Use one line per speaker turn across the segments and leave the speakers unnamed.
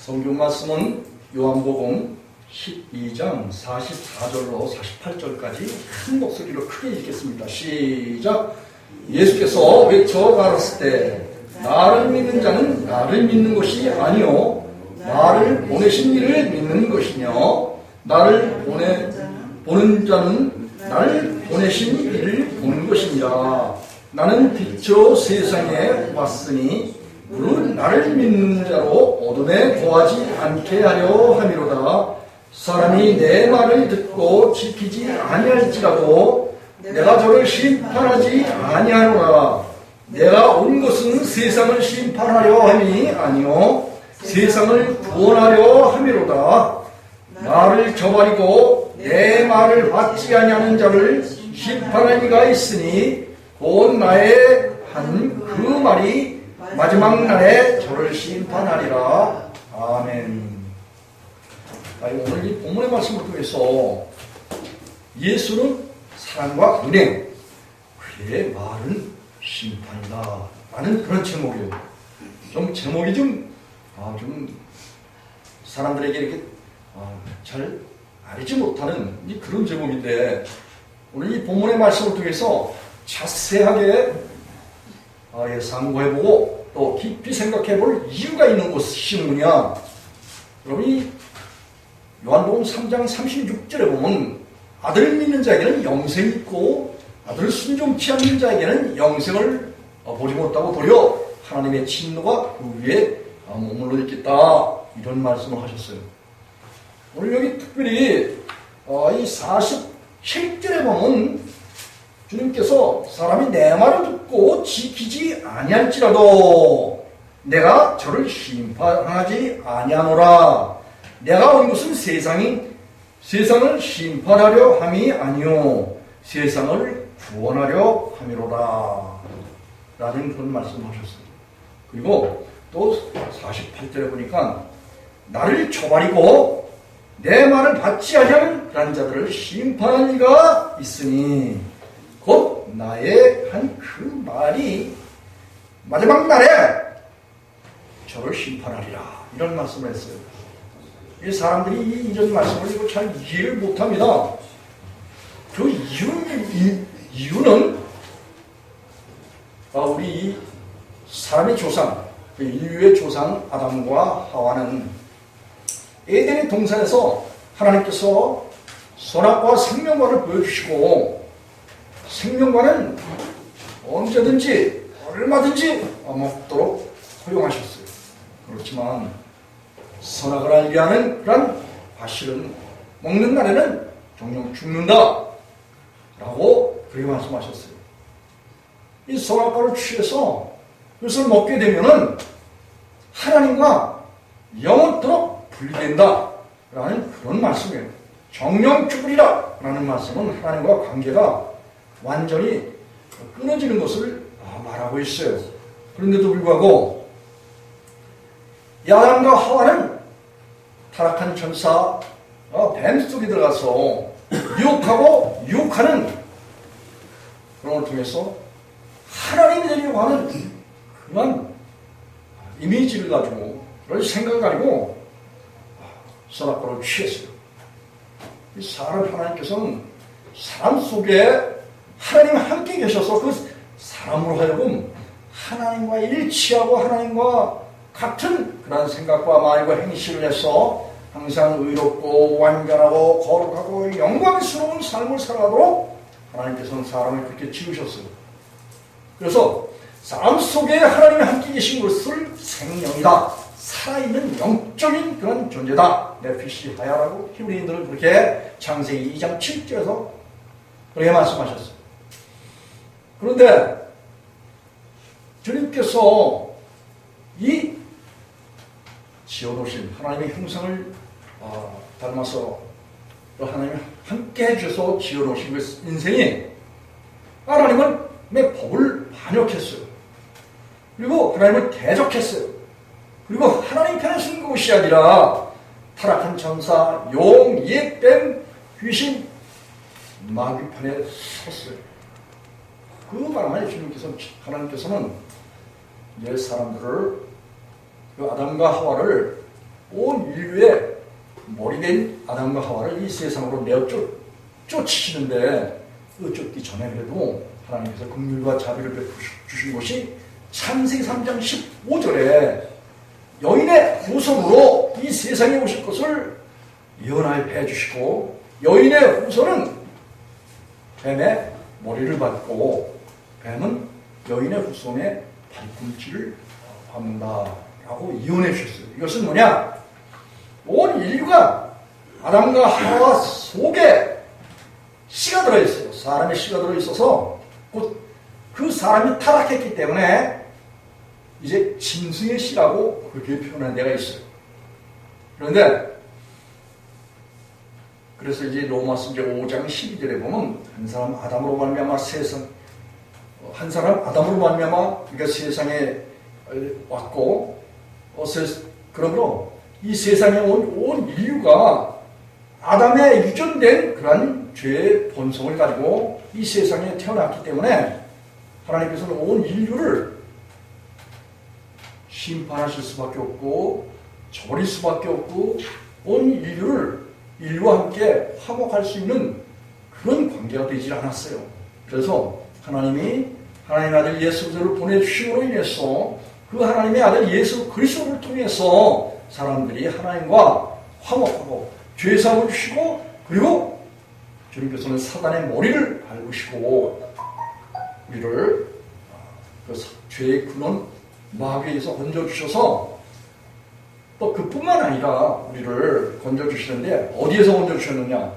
성경 말씀은 요한복음 12장 44절로 48절까지 큰 목소리로 크게 읽겠습니다. 시작. 예수께서 외쳐 가라사대 때 나를 믿는 자는 나를 믿는 것이 아니요 나를 보내신 이를 믿는 것이며 나를 보는 자는 나를 보내신 이를 보는 것이니라. 나는 빛으로 세상에 왔으니 물은 나를 믿는 자로 어둠에 거하지 않게 하려 함이로다. 사람이 내 말을 듣고 지키지 아니할지라도 내가 저를 심판하지 아니하노라. 내가 온 것은 세상을 심판하려 함이 아니요 세상을 구원하려 함이로다. 나를 저버리고 내 말을 받지 아니하는 자를 심판할 이가 있으니 곧 나의 한 그 말이 마지막 날에 저를 심판하리라. 아멘. 오늘 이 본문의 말씀을 통해서 예수는 사랑과 은혜, 그의 말은 심판이다 라는 그런 제목이에요. 제목이 좀 사람들에게 이렇게 잘 알지 못하는 그런 제목인데, 오늘 이 본문의 말씀을 통해서 자세하게 상고해보고 또 깊이 생각해볼 이유가 있는 것이 뭐냐. 여러분이 요한복음 3장 36절에 보면 아들 믿는 자에게는 영생이 있고 아들 순종치 않는 자에게는 영생을 보지 못하고 도리어 하나님의 진노가 그 위에 머물러 있겠다, 이런 말씀을 하셨어요. 오늘 여기 특별히 이 47절에 보면 주님께서 사람이 내 말을 듣고 지키지 아니할지라도 내가 저를 심판하지 아니하노라. 내가 온 것은 세상을 심판하려 함이 아니요 세상을 구원하려 함이로다 라는 그런 말씀을 하셨어요. 그리고 또 48절에 보니까 나를 저버리고 내 말을 받지 아니하는 자들을 심판할 이가 있으니 곧 나의 한 그 말이 마지막 날에 저를 심판하리라, 이런 말씀을 했어요. 이 사람들이 이런 말씀을 잘 이해를 못합니다. 그 이유는 우리 사람의 조상, 인류의 조상 아담과 하와는 에덴의 동산에서 하나님께서 선악과 생명과를 보여주시고, 생명과는 언제든지 얼마든지 먹도록 허용하셨어요. 그렇지만 선악을 알게 하는 그런 과실은 먹는 날에는 정녕 죽는다 라고 그렇게 말씀하셨어요. 이 선악과를 취해서 그것을 먹게 되면은 하나님과 영원토록 분리된다 라는 그런 말씀이에요. 정녕 죽으리라 라는 말씀은 하나님과 관계가 완전히 끊어지는 것을 말하고 있어요. 그런데도 불구하고 아담과 하와는 타락한 천사 뱀 속에 들어가서 유혹하고 유혹하는 그런 걸 통해서 하나님이 되려고 하는 그런 이미지를 가지고, 그런 생각을 가지고 선악과를 취했어요. 이 사람 하나님께서는 사람 속에 하나님 함께 계셔서 그 사람으로 하여금 하나님과 일치하고 하나님과 같은 그런 생각과 말과 행실을 해서 항상 의롭고 완전하고 거룩하고 영광스러운 삶을 살아가도록 하나님께서는 사람을 그렇게 지으셨어요. 그래서 사람 속에 하나님이 함께 계신 것을 생명이다, 살아있는 영적인 그런 존재다, 네피시 하야라고 히브리인들은 그렇게 창세기 2장 7절에서 그렇게 말씀하셨어요. 그런데 주님께서 이 지어놓으신 하나님의 형상을 닮아서 하나님이 함께 해주셔서 지어놓으신 그 인생이 하나님의 법을 반역했어요. 그리고 하나님을 대적했어요. 그리고 하나님 편에 쓴 것이 아니라 타락한 천사, 용, 예, 뱀, 귀신, 마귀판에 섰어요. 그 바람에 하나님께서는 이제 사람들을, 그 아담과 하와를, 온 인류의 머리된 아담과 하와를 이 세상으로 내어 쫓으시는데, 쫓기 전에 그래도 하나님께서 긍휼과 자비를 베푸신 것이 창세기 3장 15절에 여인의 후손으로 이 세상에 오실 것을 예언하여 주시고, 여인의 후손은 뱀의 머리를 받고 뱀은 여인의 후손의 발꿈치를 밟는다라고 예언해 주셨어요. 이것은 뭐냐? 온 인류가 아담과 하와 속에 씨가 들어있어요. 사람의 씨가 들어있어서 그 사람이 타락했기 때문에 이제 짐승의 씨라고 그렇게 표현한 데가 있어요. 그런데 그래서 이제 로마서 이제 5장 12절에 보면 한 사람 아담으로 말미암아 그러니까 세상에 왔고, 그러므로 이 세상에 온 인류가 아담에 유전된 그러한 죄의 본성을 가지고 이 세상에 태어났기 때문에 하나님께서는 온 인류를 심판하실 수밖에 없고 저버릴 수밖에 없고, 온 인류와 함께 화목할 수 있는 그런 관계가 되지 않았어요. 그래서 하나님이 하나님의 아들 예수 그리스도를 보내주심으로 인해서 그 하나님의 아들 예수 그리스도를 통해서 사람들이 하나님과 화목하고 죄사함을 주시고, 그리고 주님께서는 사단의 머리를 밟으시고 우리를 그 죄의 근원 마귀에서 건져주셔서, 또 그뿐만 아니라 우리를 건져주시는데 어디에서 건져주셨느냐?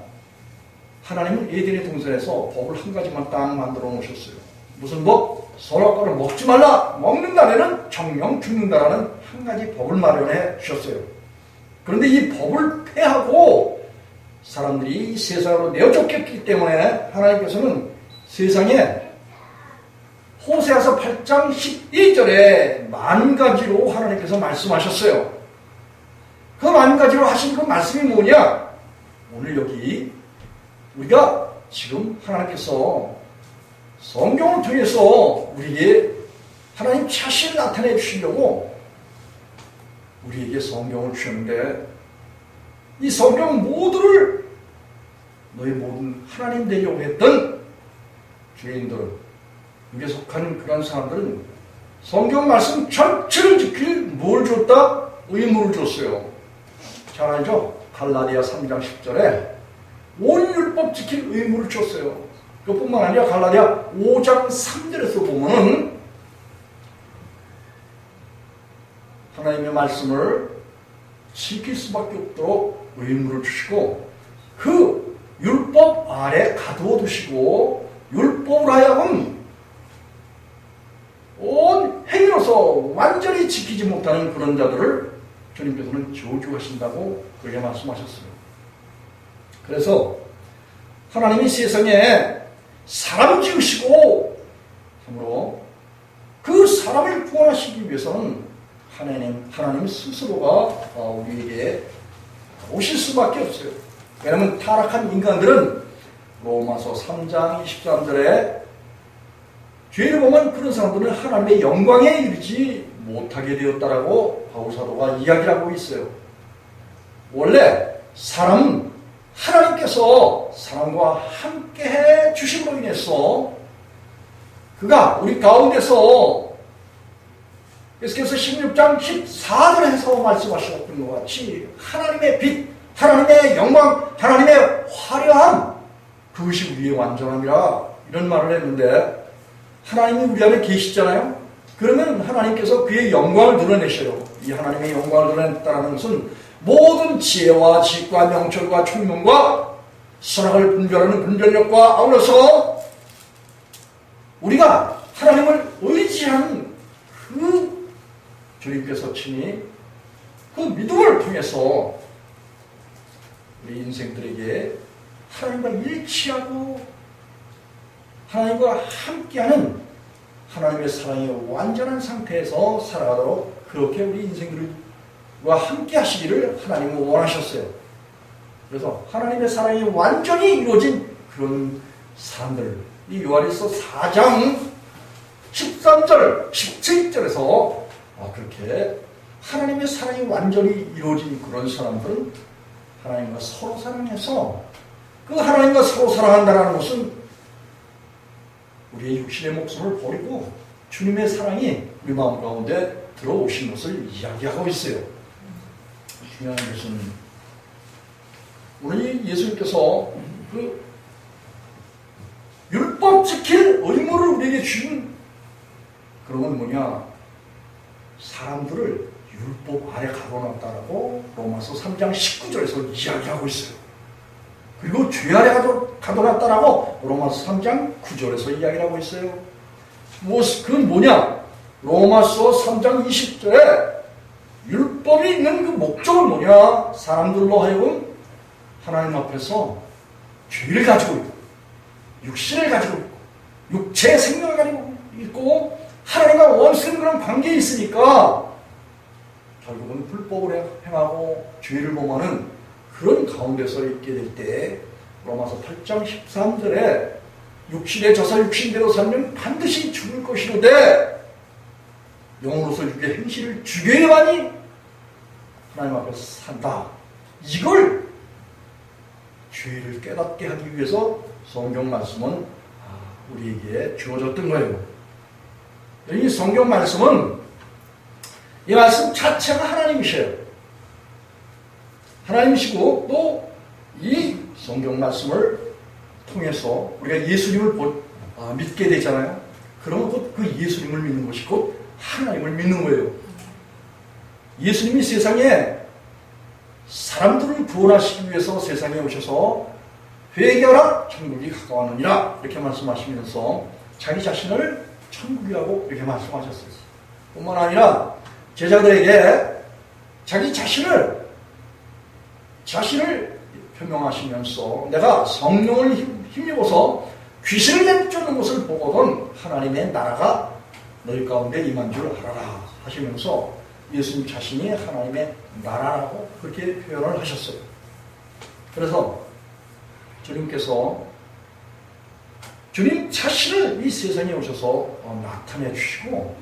하나님은 에덴의 동산에서 법을 한 가지만 딱 만들어 놓으셨어요. 무슨 법? 선악과를 먹지 말라! 먹는 날에는 정령 죽는다라는 한 가지 법을 마련해 주셨어요. 그런데 이 법을 폐하고 사람들이 이 세상으로 내어쫓겼기 때문에 하나님께서는 세상에 호세아서 8장 12절에 만 가지로 하나님께서 말씀하셨어요. 그 만 가지로 하신 그 말씀이 뭐냐? 오늘 여기 우리가 지금 하나님께서 성경을 통해서 우리에게 하나님 자신을 나타내 주시려고 우리에게 성경을 주셨는데, 이 성경 모두를 너희 모든 하나님 되려고 했던 죄인들, 여기에 속한 그런 사람들은 성경 말씀 전체를 지킬 뭘 줬다? 의무를 줬어요. 잘 알죠? 갈라디아 3장 10절에 온 율법 지킬 의무를 줬어요. 그뿐만 아니라 갈라디아 5장 3절에서 보면은 하나님의 말씀을 지킬 수밖에 없도록 의무를 주시고, 그 율법 아래 가두어 두시고 율법을 하여금 온 행위로서 완전히 지키지 못하는 그런 자들을 주님께서는 저주하신다고 그렇게 말씀하셨어요. 그래서 하나님이 세상에 사람 지으시고 참으로 그 사람을 구원하시기 위해서는 하나님 스스로가 우리에게 오실 수밖에 없어요. 왜냐하면 타락한 인간들은 로마서 3장 23절에 죄를 보면 그런 사람들은 하나님의 영광에 이르지 못하게 되었다라고 바울사도가 이야기를 하고 있어요. 원래 사람은 하나님께서 사람과 함께 해 주심으로 인해서 그가 우리 가운데서, 그래서 16장 14절에서 말씀하셨던 것 같이 하나님의 빛, 하나님의 영광, 하나님의 화려함, 그것이 우리의 완전함이라 이런 말을 했는데, 하나님이 우리 안에 계시잖아요. 그러면 하나님께서 그의 영광을 드러내셔요. 이 하나님의 영광을 드러냈다는 것은 모든 지혜와 지식과 명철과 총명과 선악을 분별하는 분별력과 아울러서 우리가 하나님을 의지하는 그 주님께서 친히 그 믿음을 통해서 우리 인생들에게 하나님과 일치하고 하나님과 함께하는 하나님의 사랑의 완전한 상태에서 살아가도록 그렇게 우리 인생들과 함께 하시기를 하나님은 원하셨어요. 그래서 하나님의 사랑이 완전히 이루어진 그런 사람들, 이 요한일서 4장 13절, 17절에서 그렇게 하나님의 사랑이 완전히 이루어진 그런 사람들은 하나님과 서로 사랑해서, 그 하나님과 서로 사랑한다는 것은 우리의 육신의 목숨을 버리고 주님의 사랑이 우리 마음 가운데 들어오신 것을 이야기하고 있어요. 중요한 것은 오늘 예수님께서 그 율법 지킬 의무를 우리에게 주신 그런 건 뭐냐? 사람들을 율법 아래 가둬놨다라고 로마서 3장 19절에서 이야기하고 있어요. 그리고 죄 아래 가둬놨다라고 로마서 3장 9절에서 이야기를 하고 있어요. 그건 뭐냐? 로마서 3장 20절에 율법이 있는 그 목적은 뭐냐? 사람들로 하여금 하나님 앞에서 죄를 가지고 있고, 육신을 가지고 있고, 육체의 생명을 가지고 있고, 하나님과 원수는 그런 관계에 있으니까 결국은 불법을 행하고 죄를 범하는 그런 가운데서 있게 될 때 로마서 8장 13절에 육신의 저사 육신대로 살면 반드시 죽을 것이로되 영으로서 육의 행실을 죽여야만이 하나님 앞에서 산다. 이걸 죄를 깨닫게 하기 위해서 성경 말씀은 우리에게 주어졌던 거예요. 이 성경 말씀은 이 말씀 자체가 하나님이셔요. 하나님이시고 또 이 성경 말씀을 통해서 우리가 예수님을 믿게 되잖아요. 그러면 곧 그 예수님을 믿는 것이 곧 하나님을 믿는 거예요. 예수님이 세상에 사람들을 구원하시기 위해서 세상에 오셔서 회개하라 천국이 가까웠느니라 이렇게 말씀하시면서 자기 자신을 천국이라고 이렇게 말씀하셨어요. 뿐만 아니라 제자들에게 자기 자신을 표명하시면서 내가 성령을 힘입어서 귀신을 내쫓는 것을 보거든 하나님의 나라가 너희 가운데 임한 줄 알아라 하시면서 예수님 자신이 하나님의 나라라고 그렇게 표현을 하셨어요. 그래서 주님께서 주님 자신을 이 세상에 오셔서 나타내 주시고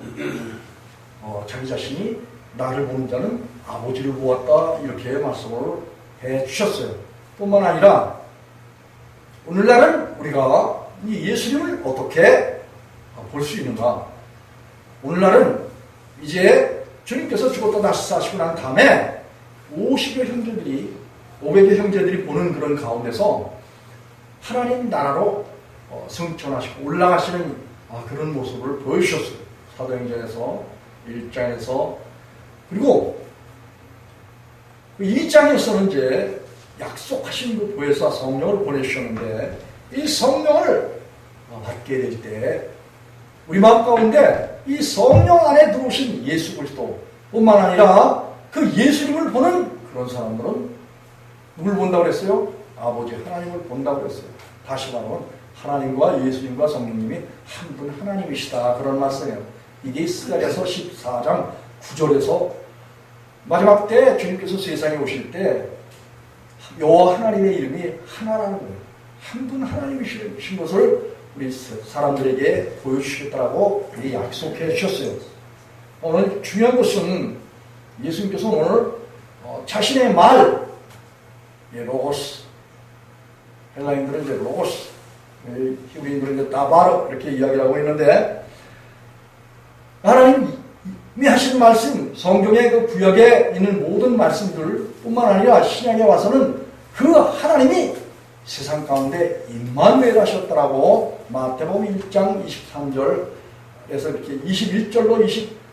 자기 자신이 나를 보는 자는 아버지를 보았다 이렇게 말씀을 해 주셨어요. 뿐만 아니라 오늘날은 우리가 이 예수님을 어떻게 볼 수 있는가? 오늘날은 이제 주님께서 죽었다 다시 사시고 난 다음에 50여 형제들이 500여 형제들이 보는 그런 가운데서 하나님 나라로 승천하시고 올라가시는 그런 모습을 보여주셨어요. 사도행전에서 1장에서 그리고 2장에서는 이제 약속하신 그 보혜사 성령을 보내주셨는데 이 성령을 받게 될 때 우리 마음 가운데 이 성령 안에 들어오신 예수 그리스도 뿐만 아니라 그 예수님을 보는 그런 사람들은 누굴 본다고 그랬어요? 아버지 하나님을 본다고 그랬어요. 다시 말하면 하나님과 예수님과 성령님이 한 분 하나님이시다 그런 말씀이에요. 이게 스가랴서 14장 9절에서 마지막 때 주님께서 세상에 오실 때 여호와 하나님의 이름이 하나라는 거예요. 한 분 하나님이신 것을 우리 사람들에게 보여주시겠다라고 약속해 주셨어요. 오늘 중요한 것은 예수님께서 오늘 자신의 말, 로고스, 헬라인들은 이제 로고스, 히브리인들은 이제 다바르 이렇게 이야기를 하고 있는데 하나님이 하신 말씀, 성경의 그 구약에 있는 모든 말씀들 뿐만 아니라 신약에 와서는 그 하나님이 세상 가운데 임마누엘 하셨더라고 마태복음 1장 23절에서 이렇게 21절로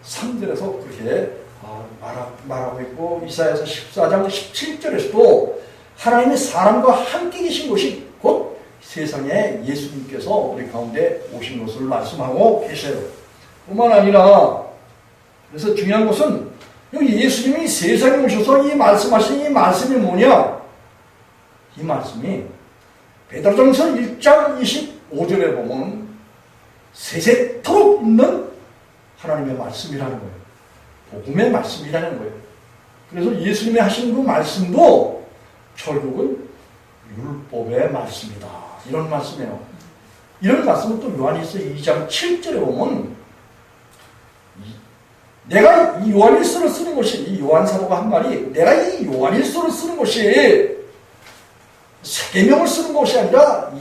23절에서 그렇게 말하고 있고 이사야서 14장 17절에서도 하나님이 사람과 함께 계신 것이 곧 세상에 예수님께서 우리 가운데 오신 것을 말씀하고 계세요. 뿐만 아니라 그래서 중요한 것은 여기 예수님이 세상에 오셔서 이 말씀하신 이 말씀이 뭐냐? 이 말씀이 베드로전서 1장 25절에 보면 세세토록 있는 하나님의 말씀이라는 거예요. 복음의 말씀이라는 거예요. 그래서 예수님이 하신 그 말씀도 결국은 율법의 말씀이다. 이런 말씀이에요. 이런 말씀은 또 요한일서 2장 7절에 보면 내가 이 요한일서를 쓰는 것이, 이 요한 사도가 한 말이, 내가 이 요한일서를 쓰는 것이 세계명을 쓰는 것이 아니라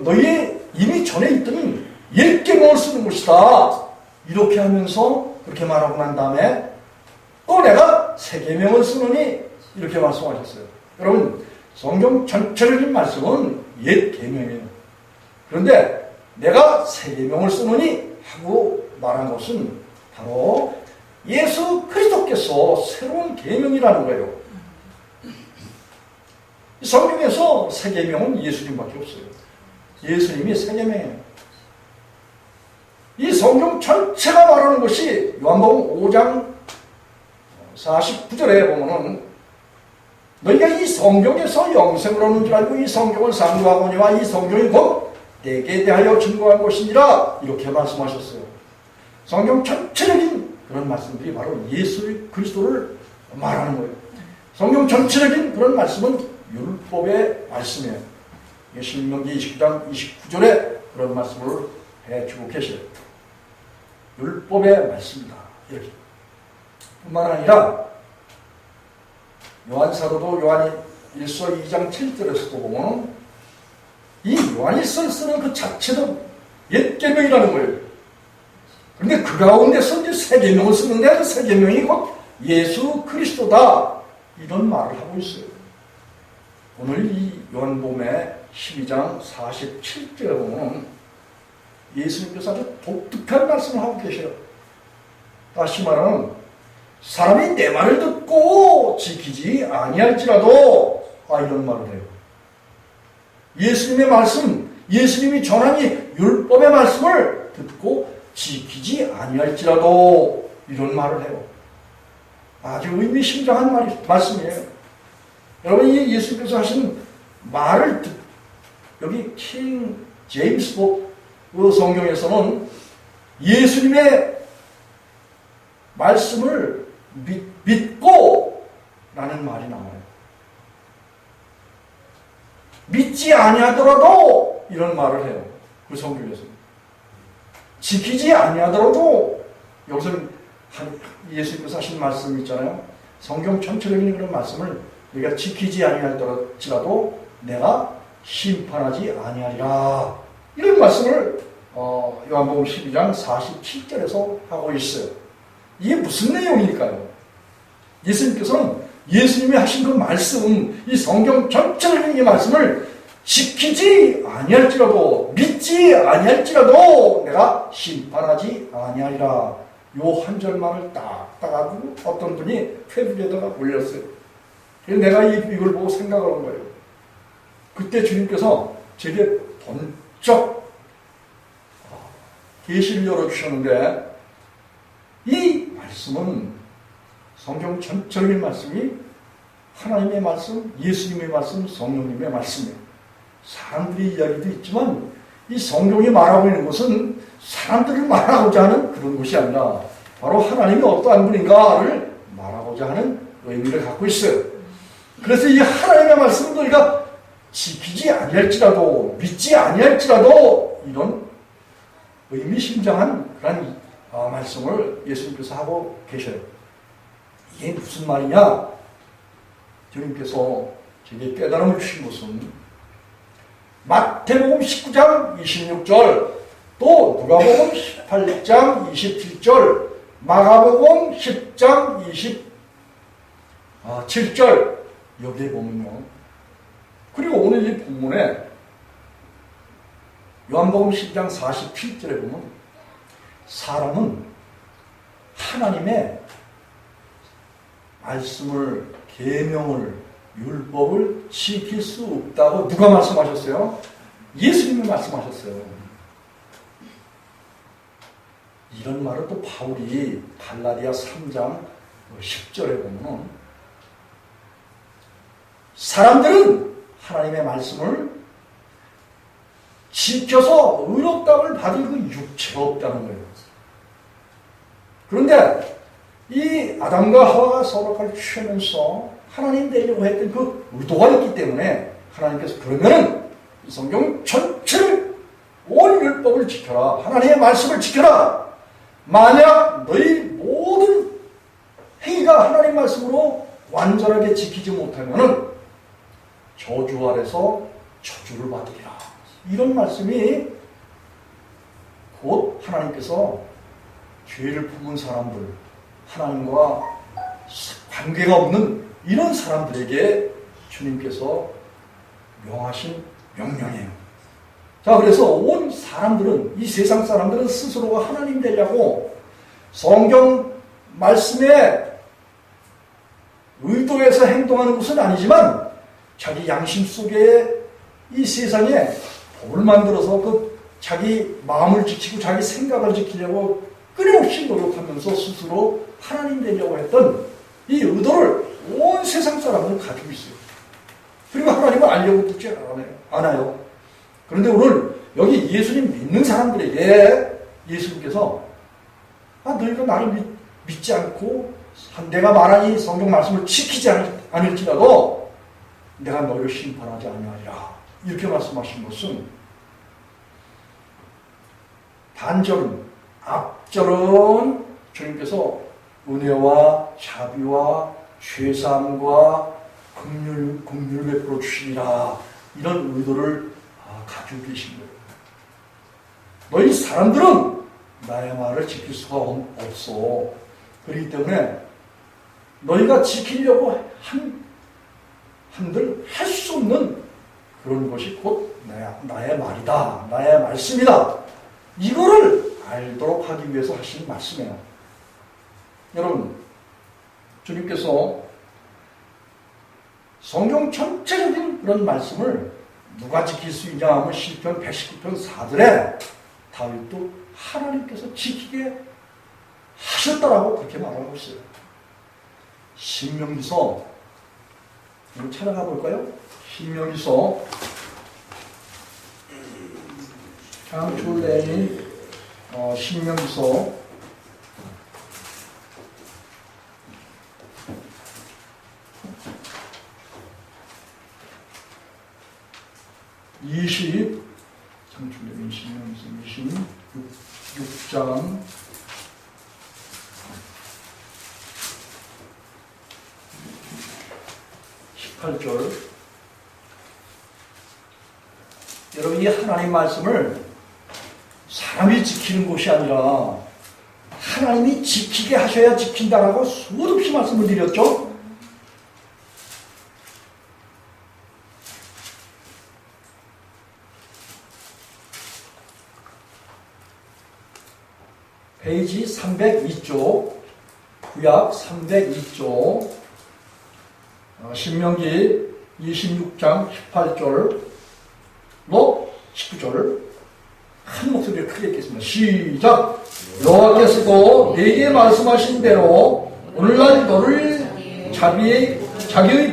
너희의 이미 전에 있던 옛계명을 쓰는 것이다. 이렇게 하면서 그렇게 말하고 난 다음에 또 내가 세계명을 쓰느니 이렇게 말씀하셨어요. 여러분, 성경 전체적인 말씀은 옛계명이에요. 그런데 내가 세계명을 쓰느니 하고 말한 것은 바로 예수 그리스도께서 새로운 계명이라는 거예요. 성경에서 새 계명은 예수님밖에 없어요. 예수님이 새 계명이에요. 이 성경 전체가 말하는 것이 요한복음 5장 49절에 보면은 너희가 이 성경에서 영생을 얻는 줄 알고 이 성경을 상고하거니와 이 성경이 곧 내게 대하여 증거한 것이니라 이렇게 말씀하셨어요. 성경 전체적인 그런 말씀들이 바로 예수 그리스도를 말하는 거예요. 성경 전체적인 그런 말씀은 율법의 말씀이에요. 신명기 29장 29절에 그런 말씀을 해주고 계셔요. 율법의 말씀이다. 이렇게. 뿐만 아니라 요한사도도 요한일서 2장 7절에서도 보면 이 요한일서를 쓰는 그 자체도 옛계명이라는 거예요. 그런데 그 가운데서 이제 새 계명을 쓰는데 그 새 계명이 곧 예수 그리스도다. 이런 말을 하고 있어요. 오늘 이 요한복음의 12장 47절에 보면 예수님께서 아주 독특한 말씀을 하고 계셔요. 다시 말하면 사람이 내 말을 듣고 지키지 아니할지라도 이런 말을 해요. 예수님의 말씀, 예수님이 전한 이 율법의 말씀을 듣고 지키지 아니할지라도 이런 말을 해요. 아주 의미심장한 말씀이에요. 여러분, 이 예수님께서 하신 말을 여기 킹 제임스 그 성경에서는 예수님의 말씀을 믿고 라는 말이 나와요. 믿지 아니하더라도 이런 말을 해요. 그 성경에서. 지키지 아니하더라도 여기서 예수님께서 하신 말씀 있잖아요. 성경 전체적인 그런 말씀을 우리가 지키지 아니할지라도 내가 심판하지 아니하리라. 이런 말씀을 요한복음 12장 47절에서 하고 있어요. 이게 무슨 내용일까요? 예수님께서는 예수님이 하신 그 말씀, 이 성경 전체적인 이 말씀을 지키지 아니할지라도, 믿지 아니할지라도 내가 심판하지 아니하리라. 요 한 절만을 딱 따가지고 어떤 분이 페북에다가 올렸어요. 그래서 내가 이걸 보고 생각을 한 거예요. 그때 주님께서 제게 번쩍 계시를 열어주셨는데 이 말씀은 성경 전체적인 말씀이 하나님의 말씀, 예수님의 말씀, 성령님의 말씀이에요. 사람들의 이야기도 있지만 이 성경이 말하고 있는 것은 사람들을 말하고자 하는 그런 것이 아니라 바로 하나님이 어떠한 분인가를 말하고자 하는 의미를 갖고 있어요. 그래서 이 하나님의 말씀을 우리가 지키지 아니할지라도, 믿지 아니할지라도 이런 의미심장한 그런 말씀을 예수님께서 하고 계셔요. 이게 무슨 말이냐? 주님께서 제게 깨달음을 주신 것은 마태복음 19장 26절, 또 누가복음 18장 27절, 마가복음 10장 27절 여기에 보면요. 그리고 오늘 이 본문에 요한복음 10장 47절에 보면 사람은 하나님의 말씀을, 계명을, 율법을 지킬 수 없다고 누가 말씀하셨어요? 예수님이 말씀하셨어요. 이런 말을 또 바울이 갈라디아 3장 10절에 보면 사람들은 하나님의 말씀을 지켜서 의롭다함을 받을 그 육체가 없다는 거예요. 그런데 이 아담과 하와가 서로 취하면서 하나님 되려고 했던 그 의도가 있기 때문에 하나님께서 그러면은 이 성경 전체를 온 율법을 지켜라. 하나님의 말씀을 지켜라. 만약 너희 모든 행위가 하나님 말씀으로 완전하게 지키지 못하면은 저주 아래서 저주를 받으리라. 이런 말씀이 곧 하나님께서 죄를 품은 사람들, 하나님과 관계가 없는 이런 사람들에게 주님께서 명하신 명령이에요. 자, 그래서 온 사람들은, 이 세상 사람들은 스스로가 하나님 되려고 성경 말씀에 의도해서 행동하는 것은 아니지만 자기 양심 속에 이 세상에 법을 만들어서 그 자기 마음을 지키고 자기 생각을 지키려고 끊임없이 노력하면서 스스로 하나님 되려고 했던 이 의도를 온 세상 사람들은 가지고 있어요. 그리고 하나님을 알려고 듣지 않아요. 그런데 오늘 여기 예수님 믿는 사람들에게 예수님께서 너희가 나를 믿지 않고 내가 말한 이 성경 말씀을 지키지 않을지라도 내가 너를 심판하지 아니하리라. 이렇게 말씀하신 것은 단절은, 앞절은 주님께서 은혜와 자비와 죄사함과 긍휼 베풀어 주시리라. 이런 의도를 가지고 계신 거예요. 너희 사람들은 나의 말을 지킬 수가 없어. 그렇기 때문에 너희가 지키려고 한들 할 수 없는 그런 것이 곧 나의 말이다. 나의 말씀이다. 이거를 알도록 하기 위해서 하신 말씀이에요. 여러분, 주님께서 성경 전체적인 그런 말씀을 누가 지킬 수 있냐 하면 시편 119편 4절에 다윗도 하나님께서 지키게 하셨다라고 그렇게 말하고 있어요. 신명기서 한번 찾아가 볼까요? 신명기서 참 좋은 신명기서 26장 18절. 여러분, 이 하나님 말씀을 사람이 지키는 것이 아니라 하나님이 지키게 하셔야 지킨다라고 수없이 말씀을 드렸죠. 페이지 302쪽, 구약 302쪽, 신명기 26장 18절로 19절 큰 목소리를 크게 읽겠습니다. 시작! 여호와께서도 내게 말씀하신 대로 오늘날 너를 자기의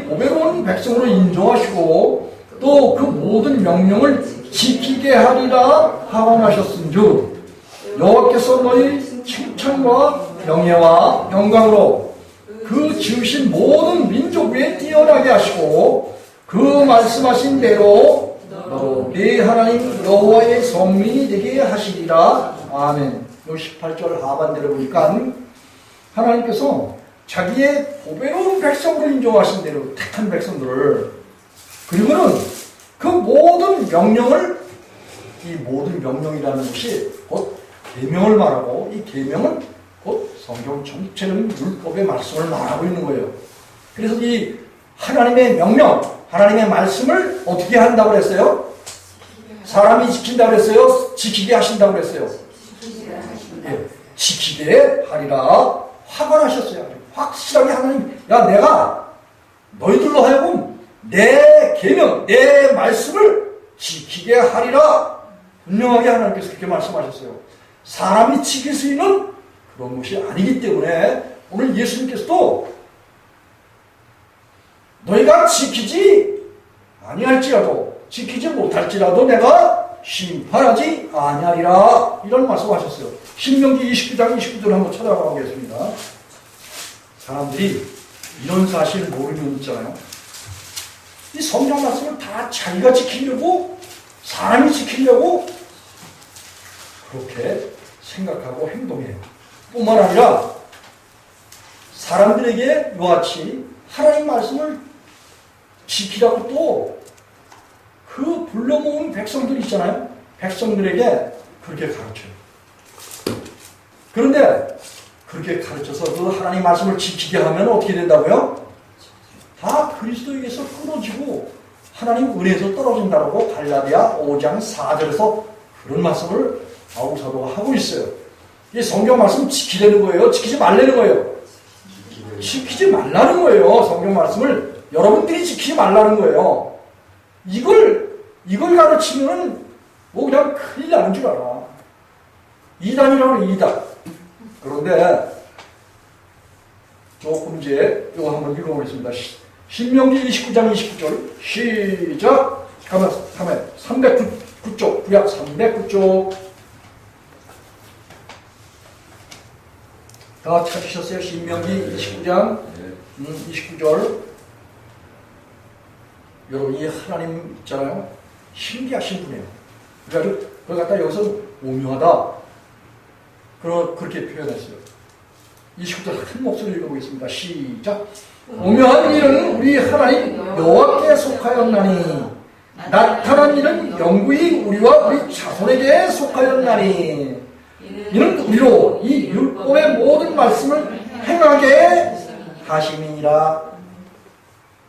보배로운 백성으로 인정하시고 또 그 모든 명령을 지키게 하리라 하원하셨은즉 여호와께서 너희 칭찬과 명예와 영광으로 그 지으신 모든 민족 위에 뛰어나게 하시고 그 말씀하신 대로 너도 네 하나님 여호와의 성민이 되게 하시리라. 아멘. 요 18절 하반대로 보니까 하나님께서 자기의 보배로운 백성으로 인정하신 대로 택한 백성들을, 그리고는 그 모든 명령을, 이 모든 명령이라는 것이 곧 계명을 말하고, 이 계명은 곧 성경 전체적인 율법의 말씀을 말하고 있는 거예요. 그래서 이 하나님의 명령, 하나님의 말씀을 어떻게 한다고 그랬어요? 사람이 지킨다고 그랬어요? 지키게 하신다고 그랬어요? 예, 지키게 하리라 확언하셨어요. 확실하게 하나님, 내가 너희들로 하여금 내 계명, 내 말씀을 지키게 하리라 분명하게 하나님께서 그렇게 말씀하셨어요. 사람이 지킬 수 있는 그런 것이 아니기 때문에 오늘 예수님께서도 너희가 지키지 아니할지라도, 지키지 못할지라도 내가 심판하지 아니하리라 이런 말씀하셨어요. 신명기 29장 29절 한번 찾아가 보겠습니다. 사람들이 이런 사실을 모르는 있잖아요. 이 성경 말씀을 다 자기가 지키려고, 사람이 지키려고 그렇게 생각하고 행동해요. 뿐만 아니라 사람들에게 이와 같이 하나님 말씀을 지키라고 또 그 불러 모은 백성들 있잖아요. 백성들에게 그렇게 가르쳐요. 그런데 그렇게 가르쳐서 그 하나님 말씀을 지키게 하면 어떻게 된다고요? 다 그리스도에게서 끊어지고 하나님 은혜에서 떨어진다고 갈라디아 5장 4절에서 그런 말씀을 바울 사도가 하고 있어요. 이 성경 말씀 지키려는 거예요? 지키지 말라는 거예요? 지키지 말라는 거예요. 성경 말씀을 여러분들이 지키지 말라는 거예요. 이걸 가르치면은 뭐 그냥 큰일 나는 줄 알아. 이단이라고 이단. 그런데 조금 이제 이거 한번 읽어보겠습니다. 신명기 29장 29절 시작. 가면 309쪽 구약 309쪽 다 찾으셨어요? 신명기 29장 29절. 여러분 이 하나님 있잖아요. 신기하신 분이에요. 그래가지고 그걸 갖다 여기서 오묘하다. 그렇게 표현했어요. 29절 큰 목소리로 읽어보겠습니다. 시작. 오묘한 일은 우리 하나님 여호와께 속하였나니 나타난 일은 영구히 우리와 우리 자손에게 속하였나니 이는 우리로 이 율법의 모든 말씀을 행하게 하심이니라.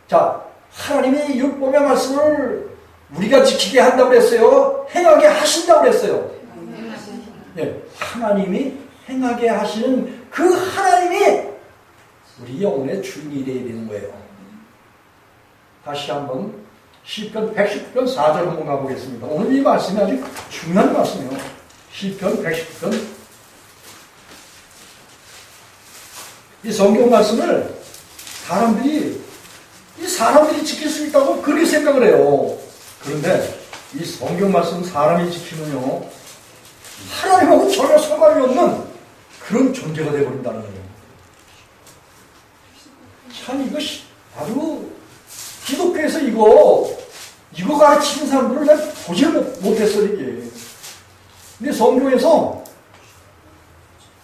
자, 하나님이 율법의 말씀을 우리가 지키게 한다고 그랬어요? 행하게 하신다고 그랬어요? 네, 하나님이 행하게 하시는 그 하나님이 우리 영혼의 주인이 되어야 되는 거예요. 다시 한번 시편 119편 4절 한번 가보겠습니다. 오늘 이 말씀이 아주 중요한 말씀이에요. 시편 119편. 이 성경 말씀을 사람들이 지킬 수 있다고 그렇게 생각을 해요. 그런데 이 성경 말씀 사람이 지키면요, 하나님하고 전혀 상관이 없는 그런 존재가 되어버린다는 거예요. 참 이거 아주 기독교에서 이거 가르치는 사람들을 난 보질 못했어요, 이게. 근데 성경에서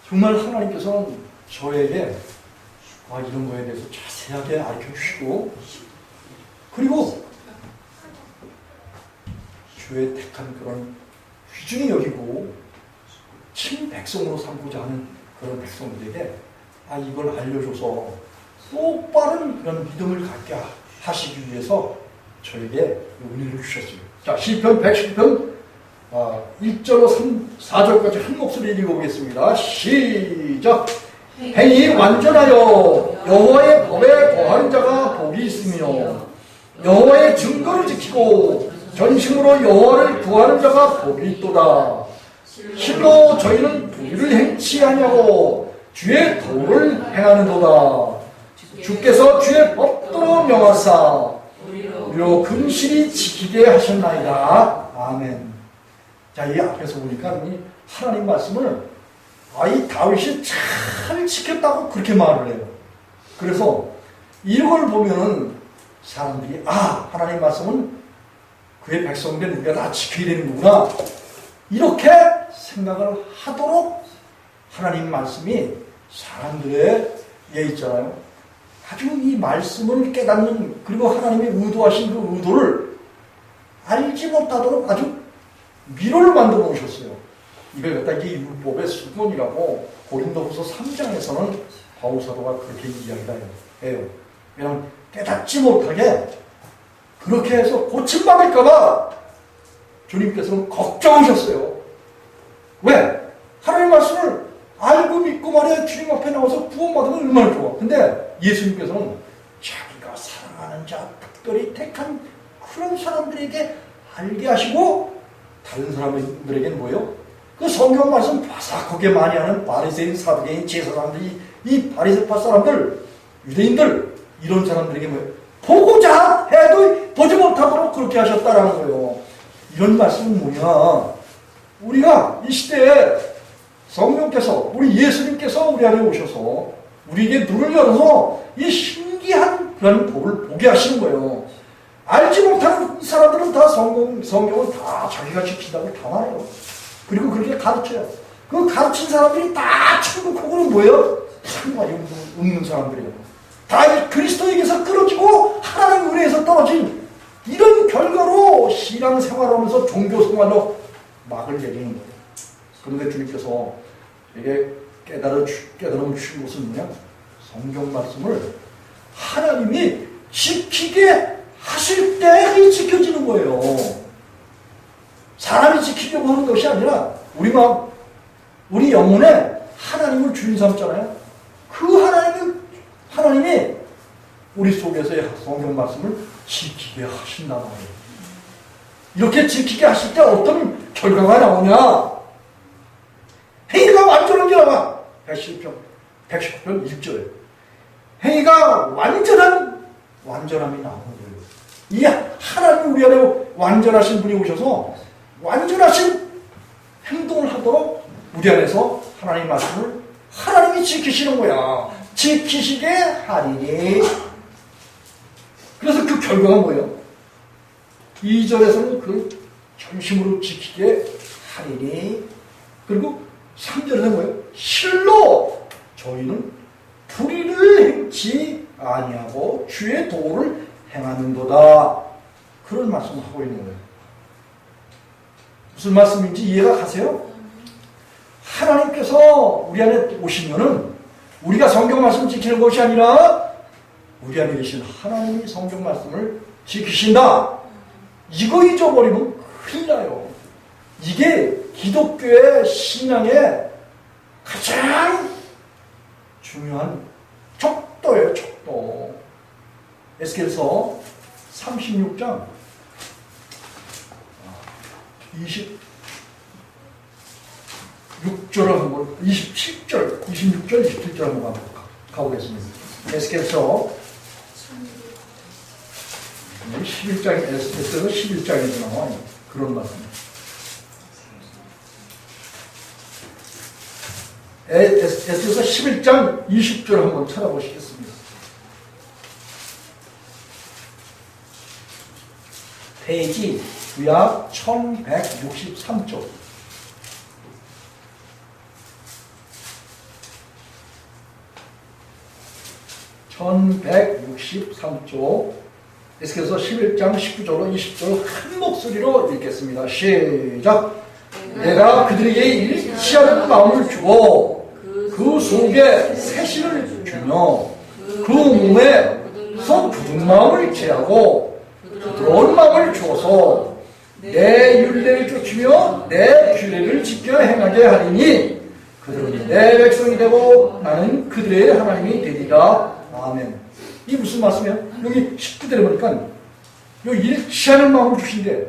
정말 하나님께서는 저에게 이런 거에 대해서 자세하게 가르쳐 주시고, 그리고 주의 택한 그런 귀중히 여기고 친백성으로 삼고자 하는 그런 백성들에게 이걸 알려줘서 똑바른 그런 믿음을 갖게 하시기 위해서 저에게 은혜를 주셨어요. 자, 시편 110편 1절로 4절까지 한 목소리 읽어보겠습니다. 시작. 행이 완전하여 여호와의 법에 거하는 자가 복이 있으며 여호와의 증거를 지키고 전심으로 여호와를 구하는 자가 복이 있도다. 실로 저희는 불의를 행치 아니하고 주의 도를 행하는도다. 주께서 주의 법도로 명하사 우리로 근실히 지키게 하셨나이다. 아멘. 자, 이 앞에서 보니까 이 하나님 말씀을 이 다윗이 잘 지켰다고 그렇게 말을 해요. 그래서 이걸 보면은 사람들이 하나님 말씀은 그의 백성들 우리가 다 지켜야 되는구나, 이렇게 생각을 하도록 하나님 말씀이 사람들에게 있잖아요. 아주 이 말씀을 깨닫는, 그리고 하나님의 의도하신 그 의도를 알지 못하도록 아주 미로를 만들어 놓으셨어요. 이걸 갖다 이게 율법의 수건이라고 고린도후서 3장에서는 바울 사도가 그렇게 이야기를 해요. 왜냐하면 깨닫지 못하게 그렇게 해서 고침받을까봐 주님께서는 걱정하셨어요. 왜? 하나님 말씀을 알고 믿고 말이야 주님 앞에 나와서 구원받으면 얼마나 좋아. 근데 예수님께서는 자기가 사랑하는 자, 특별히 택한 그런 사람들에게 알게 하시고, 다른 사람들에게는 뭐예요? 그 성경 말씀 바삭하게 많이 하는 바리새인, 사두개인, 제사장들이, 이 바리새파 사람들, 유대인들, 이런 사람들에게 뭐예요? 보고자 해도 보지 못하도록 그렇게 하셨다라는 거예요. 이런 말씀은 뭐냐? 우리가 이 시대에 성령께서, 우리 예수님께서 우리 안에 오셔서 우리에게 눈을 열어서 이 신기한 그런 법을 보게 하시는 거예요. 알지 못하는 사람들은 다 성경은 다 자기가 지킨다고 다 말해요. 그리고 그렇게 가르쳐요. 그 가르친 사람들이 다 천국하고는 뭐예요? 상관이 없는 사람들이에요. 다 그리스도에게서 끊어지고 하나님 은혜에서 떨어진 이런 결과로 신앙생활하면서 종교생활로 막을 내리는 거예요. 그런데 주님께서 이게 깨달음 주신 것은 뭐냐? 성경 말씀을 하나님이 지키게 하실 때 지켜지는 거예요. 사람이 지키려고 하는 것이 아니라 우리 마음, 우리 영혼에 하나님을 주인 삼잖아요. 그 하나님이 우리 속에서의 성경 말씀을 지키게 하신단 말이에요. 이렇게 지키게 하실 때 어떤 결과가 나오냐? 행위가 완전한 게 나와. 119편 1절. 행위가 완전함이 나오는 거예요. 이 하나님 우리 안에 완전하신 분이 오셔서 완전하신 행동을 하도록 우리 안에서 하나님 말씀을 하나님이 지키시는 거야. 지키시게 하리니. 그래서 그 결과가 뭐예요? 2절에서는 그 전심으로 지키게 하리니. 그리고 3절에서는 뭐예요? 실로 저희는 불의를 행치 아니하고 주의 도를 행하는도다. 그런 말씀을 하고 있는 거예요. 무슨 말씀인지 이해가 가세요? 하나님께서 우리 안에 오시면은 우리가 성경 말씀 지키는 것이 아니라 우리 안에 계신 하나님이 성경 말씀을 지키신다. 이거 잊어버리면 큰일 나요. 이게 기독교의 신앙의 가장 중요한 척도예요. 척도. 에스겔서 36장 26절 한번 27절 26절 27절 한번 가보겠습니다. 에스겔서 11장에 에스겔서 11장에도 나와요. 그런 말씀. 에스겔서 11장 20절 한번 찾아보시겠습니다. 페이지 구약 1163쪽. (1163쪽) 에스겔서 11장 19절로 20절 한 목소리로 읽겠습니다. 시작. 내가 그들에게 일치하는 마음을 주고 그 속에 새신을 주며 그 몸에서 굳은 마음을 제하고 부드러운 마음을 주어서 내 율례를 쫓으며 내 규례를 지켜 행하게 하리니 그들은 내 백성이 되고 나는 그들의 하나님이 되리라. 아멘. 이게 무슨 말씀이에요? 여기 19절에 보니까 요 일치하는 마음을 주신대. 요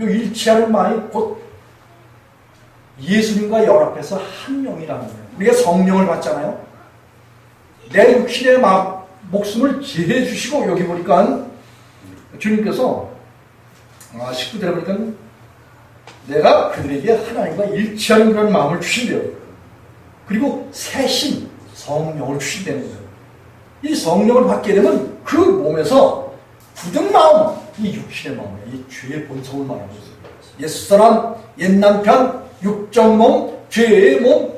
일치하는 마음이 곧 예수님과 연합해서 한 명이라는 거예요. 우리가 성령을 받잖아요. 내 육신의 목숨을 제해 주시고 여기 보니까 주님께서 19절에 보니까 내가 그들에게 하나님과 일치하는 그런 마음을 주신대요. 그리고 새신 성령을 주신다는 거예요. 이 성령을 받게 되면 그 몸에서 굳은 마음, 이 육신의 마음이에요. 이 죄의 본성을 말하고 있어요. 옛사람, 옛남편, 육정 몸, 죄의 몸,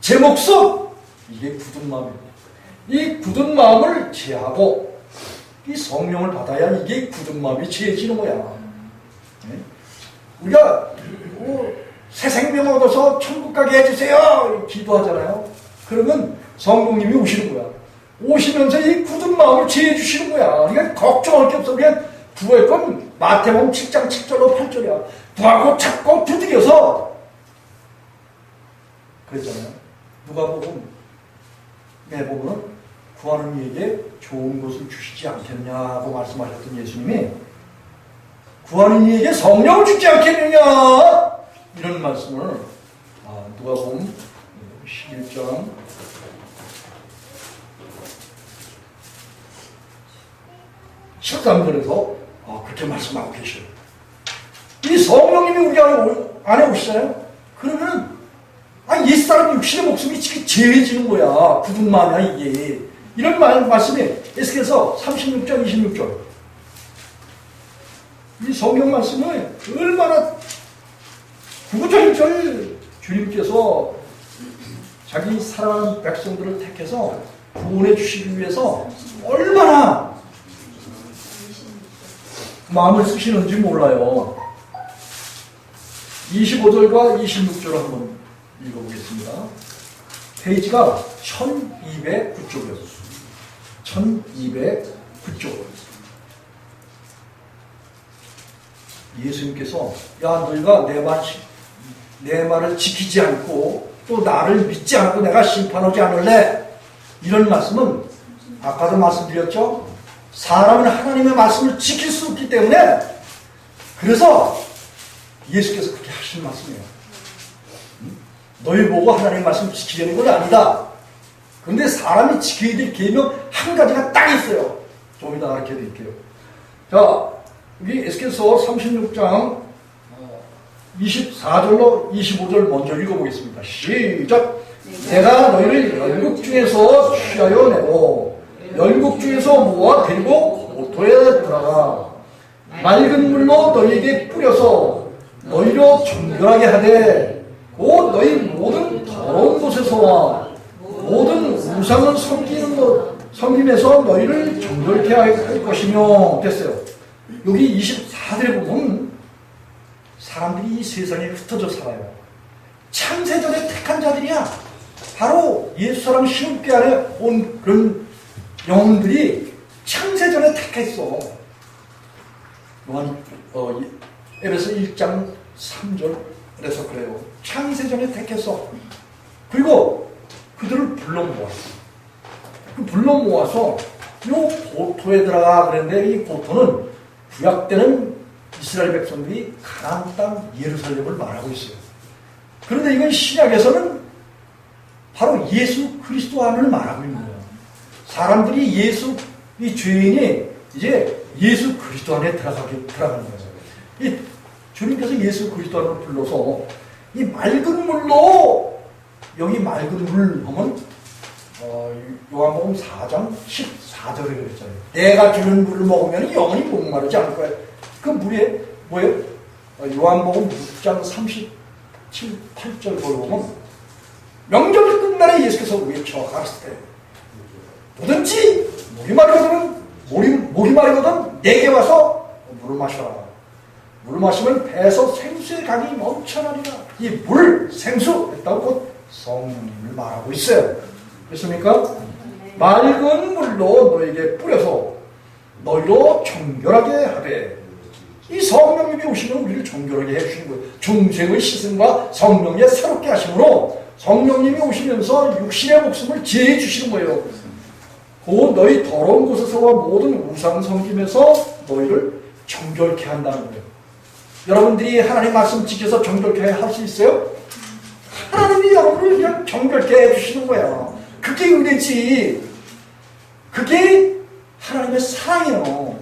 제 목숨, 이게 굳은 마음입니다. 이 굳은 마음을 제하고 이 성령을 받아야 이게 굳은 마음이 제해지는 거야. 네? 우리가 새 생명 얻어서 천국 가게 해주세요 기도하잖아요. 그러면 성령님이 오시는 거야. 오시면서 이 굳은 마음을 제해 주시는 거야. 그러니까 걱정할 게 없어. 그냥 구할 건 마태복음 7장 7절로 8절이야. 구하고 찾고 두드려서 그랬잖아요. 누가복음에 보면 구하는 이에게 좋은 것을 주시지 않겠냐고 말씀하셨던 예수님이 구하는 이에게 성령을 주지 않겠느냐 이런 말씀을 누가복음 11장 13절에서 그렇게 말씀하고 계셔요. 이 성령님이 우리 안에 오시잖아요. 그러면 옛사람 육신의 목숨이 제해지는 거야. 굳은 마음이야 이게. 이런 말씀이 에스겔서 36장 26절 이 성경 말씀을 얼마나 구구절절 주님께서 자기 사랑하는 백성들을 택해서 구원해 주시기 위해서 얼마나 마음을 쓰시는지 몰라요. 25절과 26절을 한번 읽어보겠습니다. 페이지가 1209쪽이었어요. 1209쪽. 예수님께서 야 너희가 내 말을 지키지 않고 또 나를 믿지 않고 내가 심판하지 않을래? 이런 말씀은 아까도 말씀드렸죠. 사람은 하나님의 말씀을 지킬 수 없기 때문에 그래서 예수께서 그렇게 하신 말씀이에요. 너희 보고 하나님의 말씀 지키려는 건 아니다. 그런데 사람이 지켜야 될 계명 한 가지가 딱 있어요. 좀 이따 가르쳐 드릴게요. 자, 여기 에스겔서 36장 24절로 25절 먼저 읽어보겠습니다. 시작! 내가 너희를 열국 중에서 취하여 내고 열국 중에서 모아 데리고 고토에 들어가 맑은 물로 너희에게 뿌려서 너희로 정결하게 하되 곧 너희 모든 더러운 곳에서와 모든 우상을 섬김에서 너희를 정결케 할 것이며 됐어요. 여기 24절에 보면 사람들이 이 세상에 흩어져 살아요. 창세전에 택한 자들이야. 바로 예수 사람 시험께 안에 온 그런 영혼들이 창세전에 택했어. 에베소 1장 3절에서 그래요. 창세전에 택했어. 그리고 그들을 불러 모았어. 불러 모아서 요 고토에 들어가 그랬는데 이 고토는 구약 때는 이스라엘 백성들이 가나안 땅 예루살렘을 말하고 있어요. 그런데 이건 신약에서는 바로 예수 그리스도 안을 말하고 있는 거예요. 사람들이 이 죄인이 이제 예수 그리스도 안에 들어가는 거예요. 이 주님께서 예수 그리스도 안으로 불러서 이 맑은 물로 여기 맑은 물 하면 요한복음 4장 14절에 그랬잖아요. 내가 주는 물을 먹으면 영원히 목마르지 않을 거예요. 그 물이 뭐예요? 요한복음 6장 37, 8절 보면 명절 끝날에 예수께서 외쳐 가르칠 때 뭐든지 목이 마르거든 내게 와서 물을 마셔라. 물을 마시면 배에서 생수의 강이 넘쳐나리라. 이 물, 생수 했다고 곧 성령님을 말하고 있어요. 그렇습니까? 맑은 물로 너에게 뿌려서 너희로 정결하게 하되 이 성령님이 오시면 우리를 정결하게 해주시는 거예요. 중생의 시선과 성령의 새롭게 하심으로 성령님이 오시면서 육신의 목숨을 지혜해 주시는 거예요. 그 너희 더러운 곳에서와 모든 우상 섬김에서 너희를 정결케 한다는 거예요. 여러분들이 하나님 말씀 지켜서 정결케 할 수 있어요? 하나님이 여러분을 그냥 정결케 해주시는 거예요. 그게 은혜지. 그게 하나님의 사랑이에요.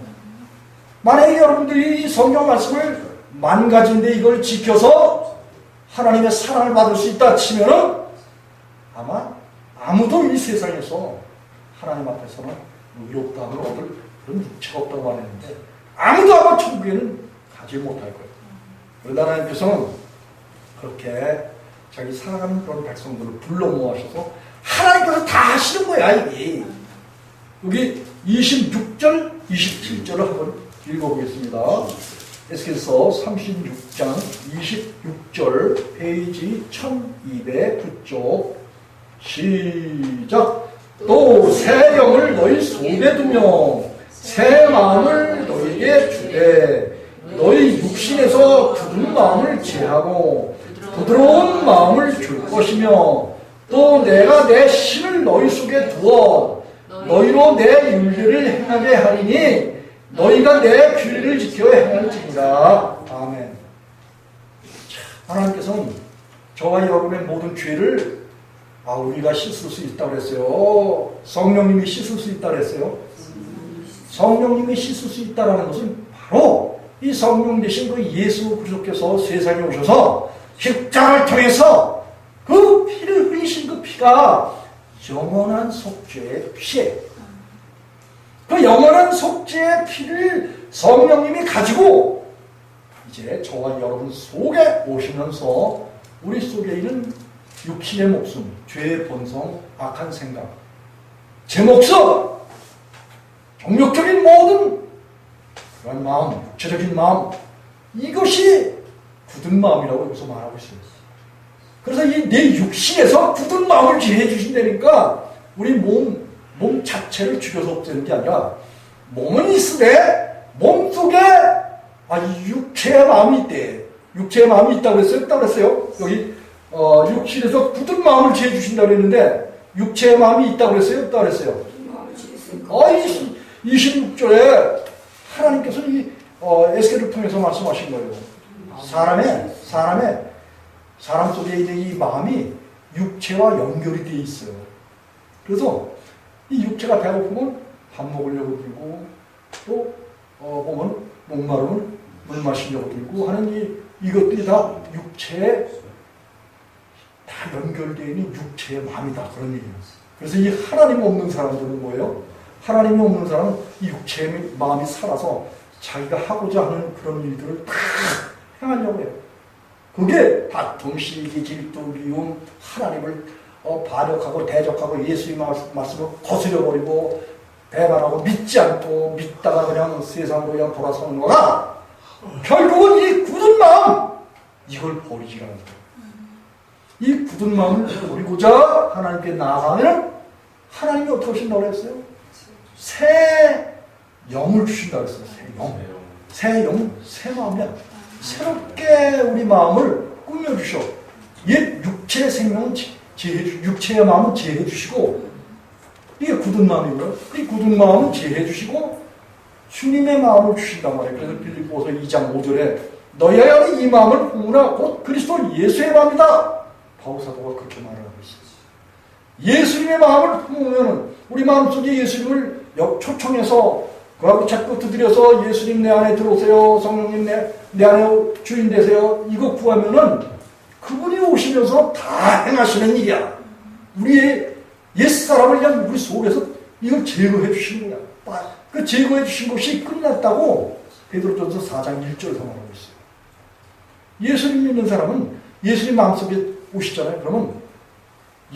만약에 여러분들이 성경 말씀을 망가진데 이걸 지켜서 하나님의 사랑을 받을 수 있다 치면은 아마 아무도 이 세상에서 하나님 앞에서는 의롭다함을 얻을 그런 육체가 없다고 말했는데 아무도 아마 천국에는 가지 못할 거예요. 그러나 하나님께서는 그렇게 자기 사랑하는 그런 백성들을 불러 모아셔서 하나님께서 다 하시는 거야, 이게. 여기 26절, 27절을 한번 읽어보겠습니다. 에스겔서 36장 26절 페이지 1209쪽 시작. 또 새 영을 너희 속에 두며 새 마음을 너희에게 주되 너희 육신에서 굳은 마음을 제하고 부드러운 마음을 줄 것이며 또 내가 내 신을 너희 속에 두어 너희로 내 윤리를 행하게 하리니 너희가 내 규례를 지켜 행할지니라. 아멘. 하나님께서는 저와 여러분의 모든 죄를 우리가 씻을 수 있다고 그랬어요. 성령님이 씻을 수 있다고 그랬어요. 성령님이 씻을 수 있다는 것은 바로 이 성령 대신 그 예수 그리스도께서 세상에 오셔서 십자가를 통해서 그 피를 흘리신 그 피가 영원한 속죄의 피예요. 그 영원한 속죄의 피를 성령님이 가지고 이제 저와 여러분 속에 오시면서 우리 속에 있는 육신의 목숨, 죄의 본성, 악한 생각, 제 목숨, 정욕적인 모든 그런 마음, 육체적인 마음, 이것이 굳은 마음이라고 여기서 말하고 있어요. 그래서 이 내 육신에서 굳은 마음을 지혜해 주신다니까 우리 몸 자체를 죽여서 없애는 게 아니라 몸은 있으되 몸속에 이 육체의 마음이 있대. 육체의 마음이 있다고 했어요? 없다고 했어요? 여기 육신에서 굳은 마음을 지혜 주신다고 했는데 육체의 마음이 있다고 했어요? 없다고 했어요? 26절에 하나님께서 이 에스겔을 통해서 말씀하신 거예요. 사람 속에 있는 이 마음이 육체와 연결이 되어 있어요. 그래서 이 육체가 배고프면 밥 먹으려고 들고 또 보면 목마르면 물 마시려고 들고 하는 이것들이 다 육체에 다 연결되어 있는 육체의 마음이다. 그런 얘기예요. 그래서 이 하나님 없는 사람들은 뭐예요? 하나님이 없는 사람은 이 육체의 마음이 살아서 자기가 하고자 하는 그런 일들을 다 행하려고 해요. 그게 다툼, 시기, 질투, 미움, 하나님을 반역하고 대적하고 예수의 말씀을 거스려버리고 배반하고 믿지 않고 믿다가 그냥 세상으로 그냥 돌아서는 거가 결국은 이 굳은 마음, 이걸 버리지라는 거예요. 이 굳은 마음을 버리고자 하나님께 나아가면 하나님이 어떻게 하신다고 했어요? 새 영을 주신다고 했어요. 새 영, 새 마음이야. 새롭게 우리 마음을 꾸며주셔. 옛 육체의 생명은 육체의 마음은 지혜해 주시고, 이게 굳은 마음이고요. 이 굳은 마음은 지혜해 주시고 주님의 마음을 주신단 말이에요. 그래서 빌립보서 2장 5절에 너희의 안에 이 마음을 품으라 곧 그리스도 예수의 마음이다. 바울 사도가 그렇게 말하고 있어요. 예수님의 마음을 품으면 우리 마음속에 예수님을 초청해서 그하고 자꾸 두드려서 예수님 내 안에 들어오세요. 성령님 내 안에 주인 되세요. 이거 구하면은 그분이 오시면서 다 행하시는 일이야. 우리의 옛사람을 그냥 우리 속에서 이걸 제거해 주시는 거야. 그 제거해 주신 것이 끝났다고 베드로전서 4장 1절에서 말하고 있어요. 예수님 믿는 사람은 예수님 마음속에 오시잖아요. 그러면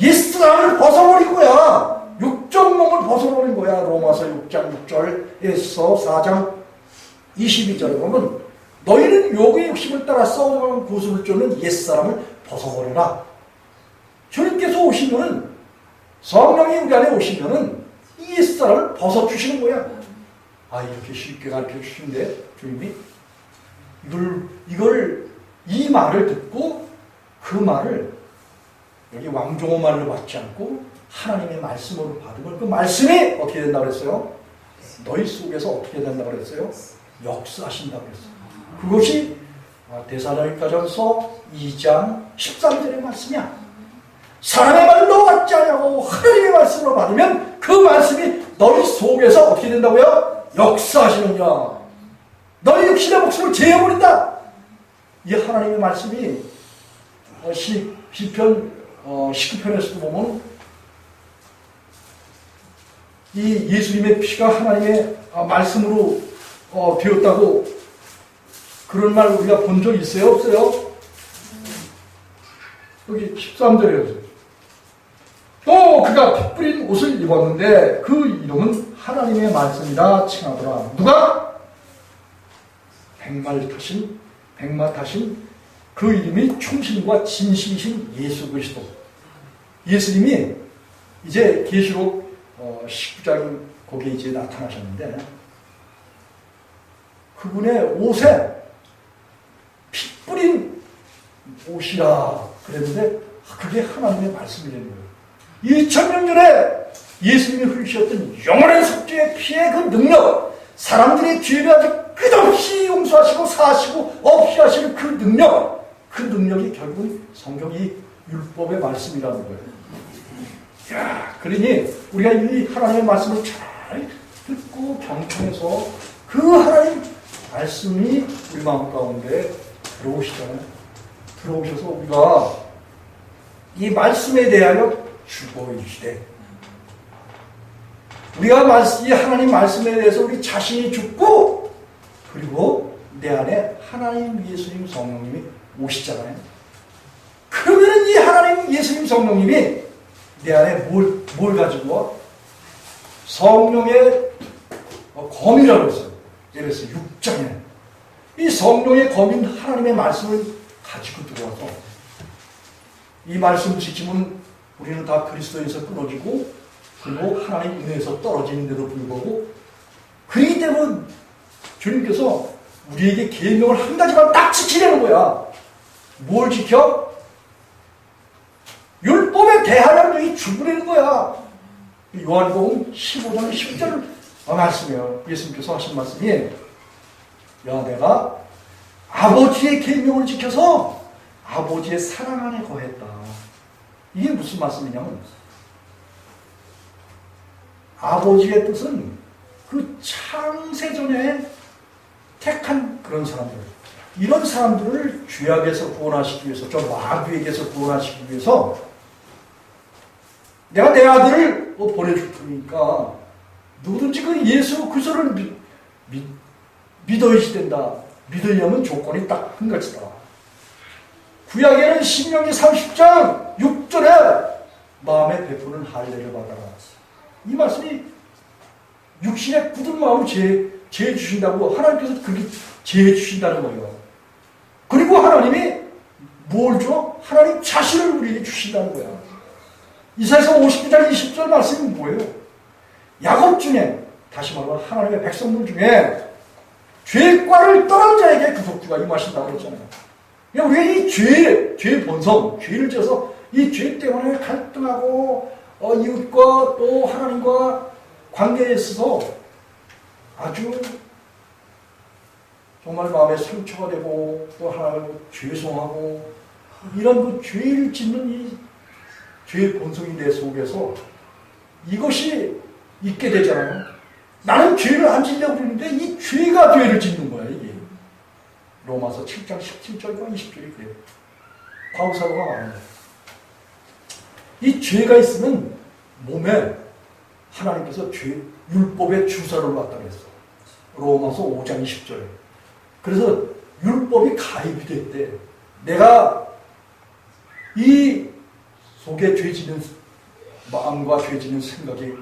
옛사람을 벗어버린 거야. 육적 몸을 벗어버린 거야. 로마서 6장 6절에서 4장 22절에 보면 너희는 욕의 욕심을 따라 싸우는 구습을 쫓는 옛사람을 벗어버려라. 주님께서 오시면은 성령이 우리 안에 오시면은 이 옛사람을 벗어주시는 거야. 이렇게 쉽게 가르쳐 주시는데 주님이 이 말을 듣고 그 말을 여기 왕종호 말을 받지 않고 하나님의 말씀으로 받으면 그 말씀이 어떻게 된다고 그랬어요? 너희 속에서 어떻게 된다고 그랬어요? 역사하신다고 그랬어요. 그것이 데살로니가전서 2장 13절의 말씀이야. 사람의 말로 받지 않냐고 하나님의 말씀으로 받으면 그 말씀이 너희 속에서 어떻게 된다고요? 역사하시느냐. 너희 육신의 목숨을 제해버린다. 이 하나님의 말씀이 시편 19편에서도 보면 이 예수님의 피가 하나님의 말씀으로 되었다고 그런 말 우리가 본 적 있어요? 없어요? 여기 13절에 또 그가 피 뿌린 옷을 입었는데 그 이름은 하나님의 말씀이라 칭하더라. 누가? 백마 타신 그 이름이 충신과 진실이신 예수 그리스도. 예수님이 이제 계시록 19장 거기에 이제 나타나셨는데 그분의 옷에 피 뿌린 옷이라 그랬는데 그게 하나님의 말씀이라는 거예요. 2000년 전에 예수님이 흘리셨던 영원한 속죄의 피의 그 능력, 사람들의 죄를 아주 끝없이 용서하시고 사하시고 없이 하시는 그 능력이 결국은 성경이 율법의 말씀이라는 거예요. 그러니 우리가 이 하나님의 말씀을 잘 듣고 경청해서 그 하나님 말씀이 우리 마음 가운데 들어오시잖아요. 들어오셔서 우리가 이 말씀에 대하여 죽어이시되 우리가 이 하나님 말씀에 대해서 우리 자신이 죽고 그리고 내 안에 하나님 예수님 성령님이 오시잖아요. 그러면 이 하나님 예수님 성령님이 내 안에 뭘 가지고 와? 성령의 검이라고 했어요. 예를 들어서 6장에 이 성령의 검인 하나님의 말씀을 가지고 들어와서 이 말씀 지키면 우리는 다 그리스도에서 끊어지고 그리고 하나님 은혜에서 떨어지는데도 불구하고 그렇기 때문에 주님께서 우리에게 계명을 한 가지만 딱 지키려는 거야. 뭘 지켜? 율법에 대하여 이 죽으려는 거야. 요한복음 15장 10절 말씀이에요. 예수님께서 하신 말씀이 야 내가 아버지의 계명을 지켜서 아버지의 사랑 안에 거했다. 이게 무슨 말씀이냐면 아버지의 뜻은 그 창세전에 택한 그런 사람들, 이런 사람들을 죄악에서 구원하시기 위해서, 저 마귀에게서 구원하시기 위해서 내가 내 아들을 보내줄 테니까 누구든지 그 예수 그리스도를 믿어야지 된다. 믿으려면 조건이 딱 한 가지다. 구약에는 신명기 30장 6절에 마음에 베푸는 할례를 받아라. 이 말씀이 육신의 굳은 마음을 제해 주신다고 하나님께서 그렇게 제해 주신다는 거예요. 그리고 하나님이 뭘 줘? 하나님 자신을 우리에게 주신다는 거야. 이사야서 59장 20절 말씀이 뭐예요? 야곱 중에 다시 말하면 하나님의 백성들 중에 죄과를 떠난 자에게 구속주가 임하신다고 했잖아요. 우리가 이 죄의 본성, 죄를 지어서 이 죄 때문에 갈등하고 이웃과 또 하나님과 관계에 있어서 아주 정말 마음에 상처가 되고 또 하나님을 죄송하고 이런 그 죄를 짓는 이 죄의 본성이 내 속에서 이것이 있게 되잖아요. 나는 죄를 안 지려고 그러는데 이 죄가 죄를 짓는 거야, 이게. 로마서 7장 17절과 20절이 그래요. 바울사도가 말합니다. 이 죄가 있으면 몸에 하나님께서 율법의 주사를 놨다고 했어. 로마서 5장 20절에. 그래서 율법이 가입이 됐대. 내가 이 속에 죄 짓는 마음과 죄 짓는 생각이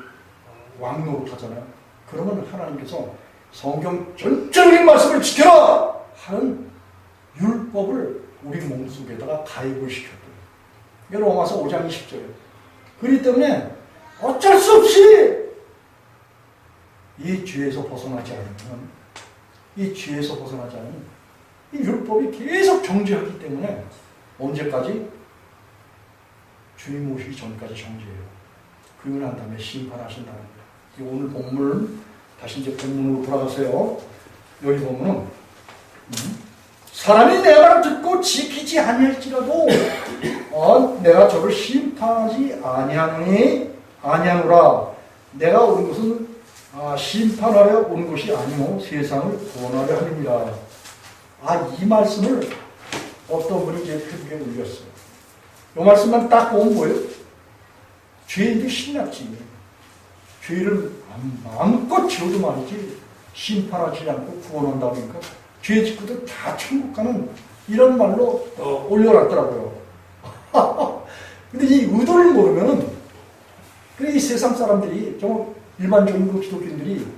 왕노릇하잖아요. 그러면 하나님께서 성경 전적인 말씀을 지켜라 하는 율법을 우리 몸속에다가 가입을 시켰대요. 이게 로마서 5장 20절이에요. 그렇기 때문에 어쩔 수 없이 이 죄에서 벗어나지 않으면 이 율법이 계속 정죄하기 때문에 언제까지? 주님 오시기 전까지 정죄해요. 그리고 난 다음에 심판하신다는 거예요. 오늘 본문 다시 이제 본문으로 돌아가세요. 여기 보면은 사람이 내 말을 듣고 지키지 아니할지라도 내가 저를 심판하지 아니하노라. 내가 온 것은 심판하려 온 것이 아니오 세상을 구원하려 함이니라. 이 말씀을 어떤 분이 이제 페북에 올렸어요. 이 말씀만 딱 보면 뭐예요? 죄인도 신났지. 죄를 마음껏 지어도 말이지 심판하지 않고 구원한다 보니까 죄 짓고도 다 천국 가는 이런 말로 올려놨더라고요. 근데 이 의도를 모르면은 이 세상 사람들이 좀 일반적인 그 기독교인들이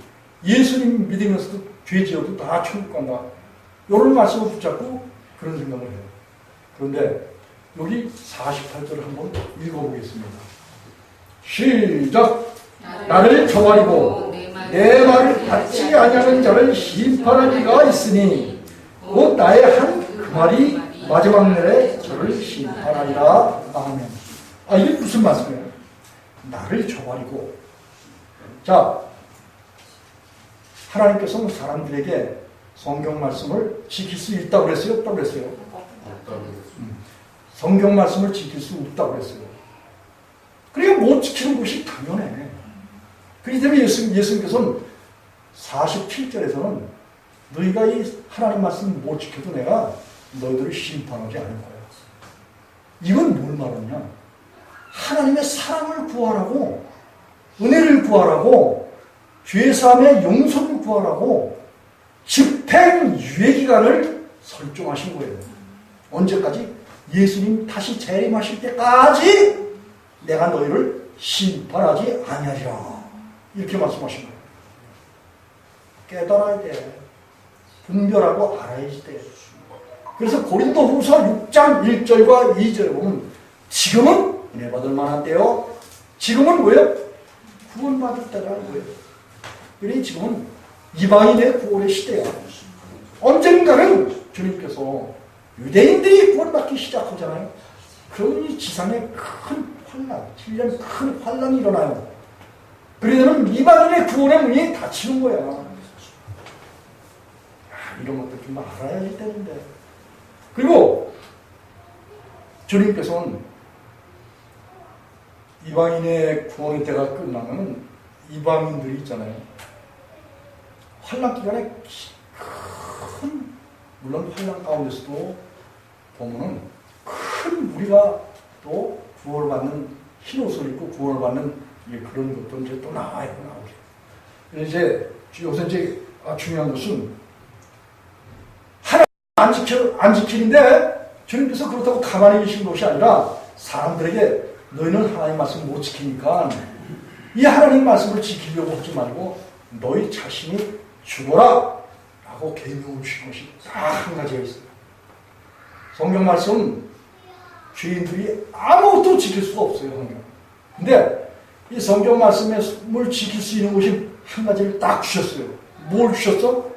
예수님 믿으면서도 죄 지어도 다 천국 간다. 이런 말씀을 붙잡고 그런 생각을 해요. 그런데 여기 48절을 한번 읽어보겠습니다. 시작! 나를 저버리고 내 말을 받지 아니하는 자를 심판할 이가 있으니 곧 나의 한 그 말이 마지막 날에 저를 심판하리라. 아멘. 이게 무슨 말씀이에요? 나를 저버리고. 자, 하나님께서는 사람들에게 성경 말씀을 지킬 수 있다고 그랬어요? 없다고 그랬어요? 성경 말씀을 지킬 수 없다고 그랬어요. 그러니까 못 지키는 것이 당연해. 그렇기 때문에 예수님께서는 47절에서는 너희가 이 하나님 말씀을 못 지켜도 내가 너희들을 심판하지 않을 거야. 이건 뭘 말하냐? 하나님의 사랑을 구하라고, 은혜를 구하라고, 죄사함의 용서를 구하라고, 즉 집행 유예기간을 설정하신 거예요. 언제까지? 예수님 다시 재림하실 때까지 내가 너희를 심판하지 아니하리라. 이렇게 말씀하신 거예요. 깨달아야 돼. 분별하고 알아야지 돼. 그래서 고린도후서 6장 1절과 2절에 보면 지금은 은혜 받을 만한 때요. 지금은 뭐예요? 구원받을 때라는 거예요. 그러니 지금은 이방인의 구원의 시대야. 언젠가는 주님께서 유대인들이 구원받기 시작하잖아요. 그러니 지상에 큰 환란, 7년 큰 환란이 일어나요. 그러면 이방인의 구원의 문이 닫히는 거야. 이런 것들 좀 알아야 되는데. 그리고 주님께서는 이방인의 구원의 때가 끝나면 이방인들이 있잖아요. 환란 기간에 큰, 물론 환란 가운데서도 보면은 큰 무리가 또 구원을 받는 흰옷을 입고 구원을 받는 그런 것도 이제 또 나오죠. 이제 요새 이제 중요한 것은 하나님 안 지키는데 주님께서 그렇다고 가만히 계신 것이 아니라 사람들에게 너희는 하나님 말씀 못 지키니까 이 하나님 말씀을 지키려고 하지 말고 너희 자신이 죽어라 라고 계명을 주신 것이 딱 한 가지가 있어요. 성경 말씀 죄인들이 아무것도 지킬 수가 없어요. 성경. 근데 이 성경 말씀을 지킬 수 있는 것이 한 가지를 딱 주셨어요. 뭘 주셨어?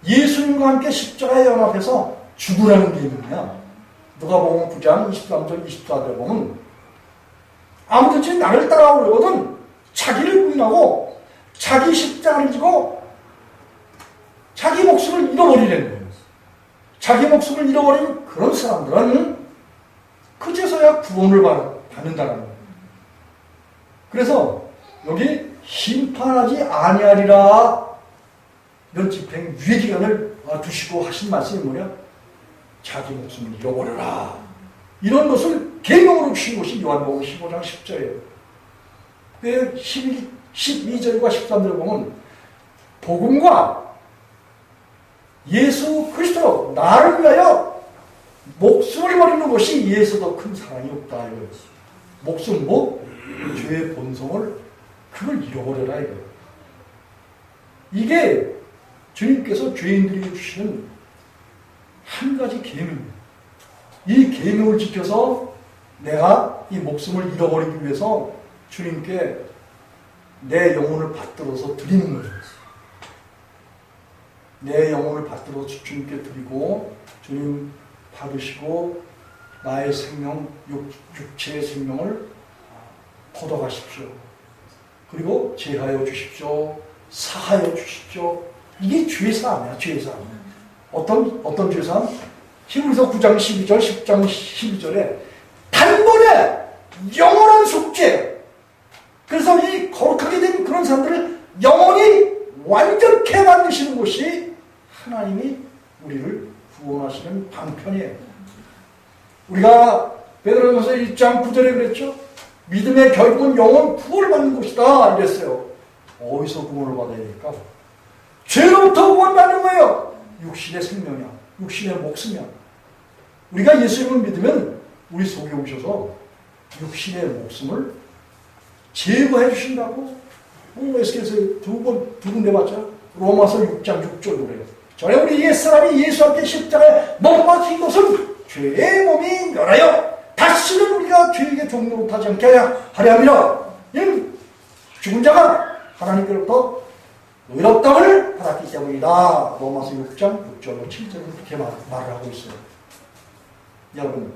예수님과 함께 십자가에 연합해서 죽으라는 게 있느냐. 누가복음 9장 23절 24절에 보면 아무든지 나를 따라오려거든 자기를 부인하고 자기 십자가를 지고 자기 목숨을 잃어버리려는 거예요. 자기 목숨을 잃어버린 그런 사람들은 그제서야 구원을 받는다는 거예요. 그래서 여기 심판하지 아니하리라 이런 집행 유예기간을 두시고 하신 말씀이 뭐냐? 자기 목숨을 잃어버려라. 이런 것을 계명으로 주신 것이 요한복음 15장 10절이에요. 그 12절과 13절을 보면 복음과 예수 그리스도 나를 위하여 목숨을 버리는 것이 이에서 더 큰 사랑이 없다. 이거예요. 목숨 뭐? 죄의 본성을 그걸 잃어버려라. 이거예요. 이게 주님께서 죄인들에게 주시는 한 가지 계명입니다. 이 계명을 지켜서 내가 이 목숨을 잃어버리기 위해서 주님께 내 영혼을 받들어서 드리는 거예요. 내 영혼을 받들어서 주님께 드리고 주님 받으시고 나의 생명, 육체의 생명을 걷어가십시오. 그리고 제하여 주십시오. 사하여 주십시오. 이게 죄사함이야. 죄사함. 어떤 죄사함? 히브리서 9장 12절, 10장 12절에 단번에 영원한 속죄. 그래서 이 거룩하게 된 그런 사람들을 영원히 완전케 만드시는 것이 하나님이 우리를 구원하시는 방편이에요. 우리가 베드로전서 1장 9절에 그랬죠. 믿음의 결국은 영원 구원을 받는 것이다 이랬어요. 어디서 구원을 받아야 될까? 죄로부터 구원받는 거예요. 육신의 생명이야. 육신의 목숨이야. 우리가 예수님을 믿으면 우리 속에 오셔서 육신의 목숨을 제거해 주신다고. 에스겔서 두 군데 봤죠. 로마서 6장 6절로 그래요. 전에 우리 옛사람이 예수와 함께 십자가에 못 박힌 것은 죄의 몸이 멸하여 다시는 우리가 죄에게 종노릇 하지 않게 하려 함이라. 이는 죽은 자가 하나님께로부터 의롭다함을 받았기 때문이다. 로마서 6장 6절로 7절은 그렇게 말을 하고 있어요. 여러분,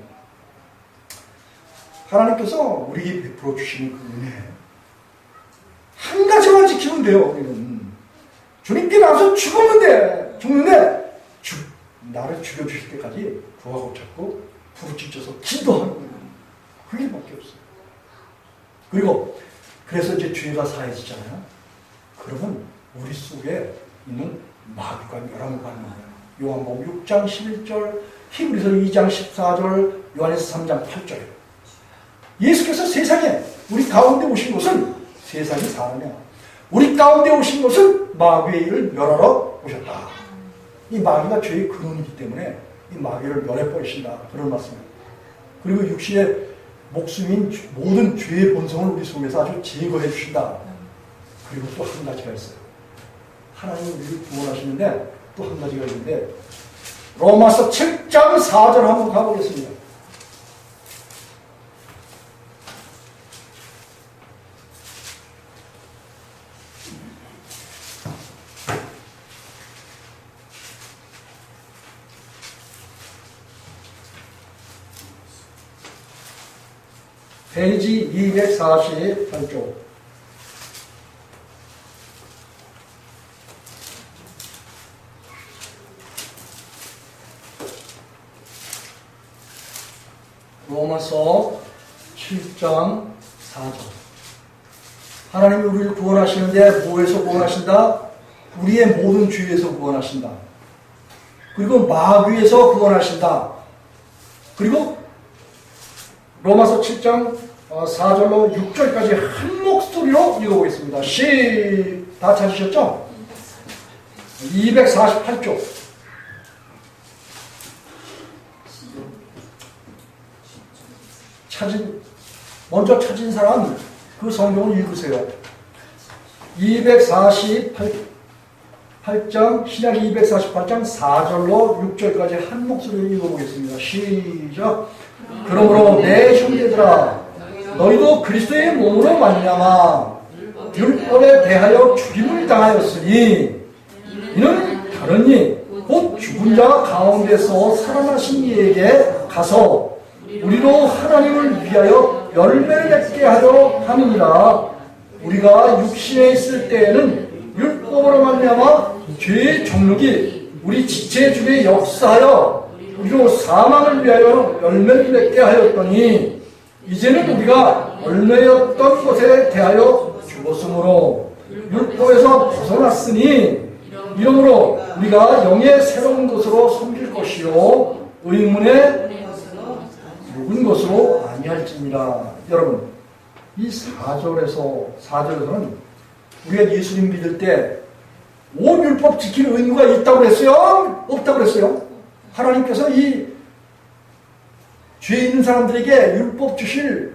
하나님께서 우리에게 베풀어 주시는 그 은혜 한 가지만 지키면 돼요. 우리는 주님께 나서 죽었는데 나를 죽여주실 때까지 구하고 찾고 부르짖어서 기도하는 거예요. 그게 밖에 없어요. 그리고 그래서 이제 죄가 사해지잖아요. 그러면 우리 속에 있는 마귀가 멸함을 받는 거예요. 요한복음 6장 11절, 히브리서 2장 14절, 요한에서 3장 8절. 예수께서 세상에 우리 가운데 오신 것은 세상이 사람이야. 우리 가운데 오신 것은 마귀의 일을 멸하러 오셨다. 이 마귀가 죄의 근원이기 때문에 이 마귀를 멸해버리신다. 그런 말씀입니다. 그리고 육신의 목숨인 모든 죄의 본성을 우리 속에서 아주 제거해 주신다. 그리고 또 한 가지가 있어요. 하나님이 우리를 구원하시는데 또 한 가지가 있는데 로마서 7장 4절 한번 가보겠습니다. 페이지 248쪽. 로마서 7장 4절. 하나님이 우리를 구원하시는데 뭐에서 구원하신다? 우리의 모든 죄에서 구원하신다. 그리고 마귀에서 구원하신다. 그리고 로마서 7장 4절로 6절까지 한 목소리로 읽어보겠습니다. 다 찾으셨죠? 248쪽. 먼저 찾은 사람 그 성경을 읽으세요. 248장, 신약 248장 4절로 6절까지 한 목소리로 읽어보겠습니다. 시작. 그러므로 내 형제들아, 너희도 그리스도의 몸으로 말미암아 율법에 대하여 죽임을 당하였으니 이는 다른 이 곧 죽은 자 가운데서 살아나신 이에게 가서 우리로 하나님을 위하여 열매를 맺게 하려 함이니라. 우리가 육신에 있을 때에는 율법으로 말미암아 죄의 정욕이 우리 지체 중에 역사하여 우리로 사망을 위하여 열매를 맺게 하였더니 이제는 우리가 열매였던 것에 대하여 죽었으므로 율법에서 벗어났으니 이러므로 우리가 영의 새로운 것으로 섬길 것이요 의문의 묵은 것으로 아니할지니라. 여러분, 이 4절에서는 우리가 예수님 믿을 때 온 율법 지킬 의무가 있다고 그랬어요? 없다고 그랬어요? 하나님께서 이 죄 있는 사람들에게 율법 주실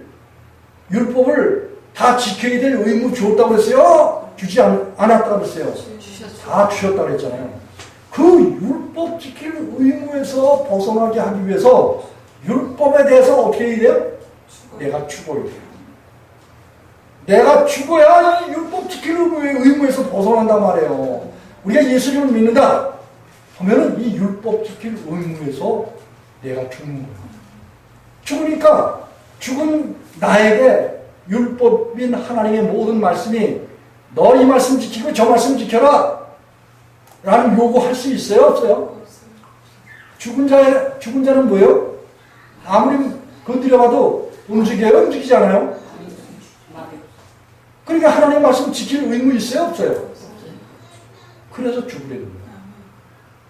율법을 다 지켜야 될 의무 주었다고 그랬어요? 주지 않았다고 그랬어요? 다 주셨다고 그랬잖아요. 그 율법 지킬 의무에서 벗어나게 하기 위해서 율법에 대해서 어떻게 해야 돼요? 내가 죽어야 돼요. 내가 죽어야 이 율법 지킬 의무에서 벗어난단 말이에요. 우리가 예수님을 믿는다 하면은 이 율법 지킬 의무에서 내가 죽는 거예요. 죽으니까 죽은 나에게 율법인 하나님의 모든 말씀이 너 이 말씀 지키고 저 말씀 지켜라 라는 요구할 수 있어요? 없어요? 죽은 자는 뭐예요? 아무리 건드려봐도 움직이잖아요? 그러니까 하나님 말씀 지킬 의무 있어요? 없어요? 그래서 죽으려는 거예요.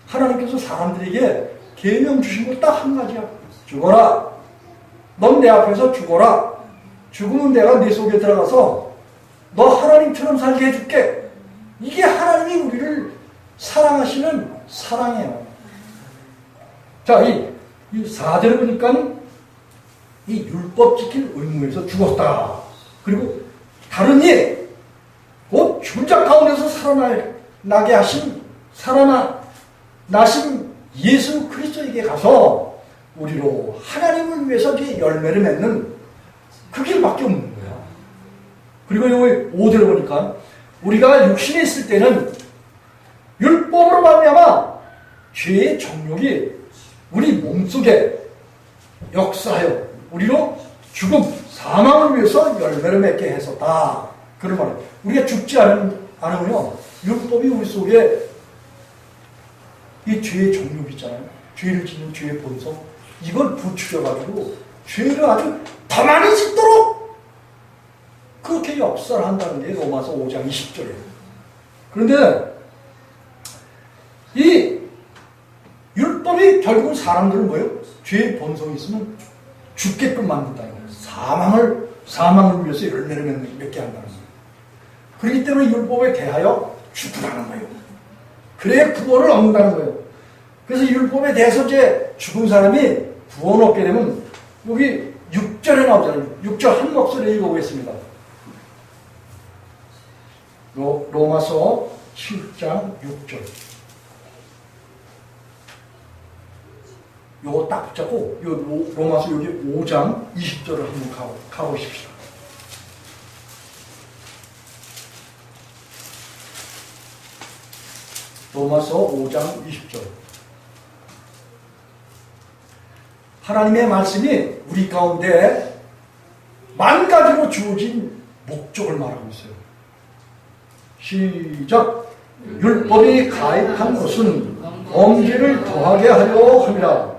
하나님께서 사람들에게 계명 주신 거 딱 한 가지야. 죽어라. 넌 내 앞에서 죽어라. 죽으면 내가 네 속에 들어가서 너 하나님처럼 살게 해줄게. 이게 하나님이 우리를 사랑하시는 사랑이에요. 자, 이 4절을 보니까 이 율법 지킬 의무에서 죽었다. 그리고 다른 일, 곧 죽은 자 가운데서 살아나게 하신, 살아나신 예수 그리스도에게 가서 우리로 하나님을 위해서 열매를 맺는 그 길밖에 없는 거야. 그리고 여기 5절을 보니까 우리가 육신에 있을 때는 율법으로 말미암아 죄의 정욕이 우리 몸속에 역사하여 우리로 죽음, 사망을 위해서 열매를 맺게 했었다. 그런 말이에요. 우리가 죽지 않으면요, 율법이 우리 속에 이 죄의 정욕 있잖아요. 죄를 짓는 죄의 본성, 이걸 부추겨가지고 죄를 아주 더 많이 짓도록 그렇게 역사를 한다는 게 로마서 5장 20절이에요. 그런데 이 율법이 결국 사람들은 뭐예요? 죄의 본성이 있으면 죽게끔 만든다는 거예요. 사망을 위해서 열매를 맺게 한다는 거예요. 그렇기 때문에 율법에 대하여 죽으라는 거예요. 그래야 구원을 얻는다는 거예요. 그래서 율법에 대해서 이제 죽은 사람이 구원 얻게 되면 여기 6절에 나오잖아요. 6절 한 목소리 읽어보겠습니다. 로마서 7장 6절. 요거 딱 붙잡고 요 로마서 여기 5장 20절을 한번 가보십시다. 로마서 5장 20절. 하나님의 말씀이 우리 가운데 만 가지로 주어진 목적을 말하고 있어요. 시작. 율법이 가입한 것은 범죄를 더하게 하려 함이라.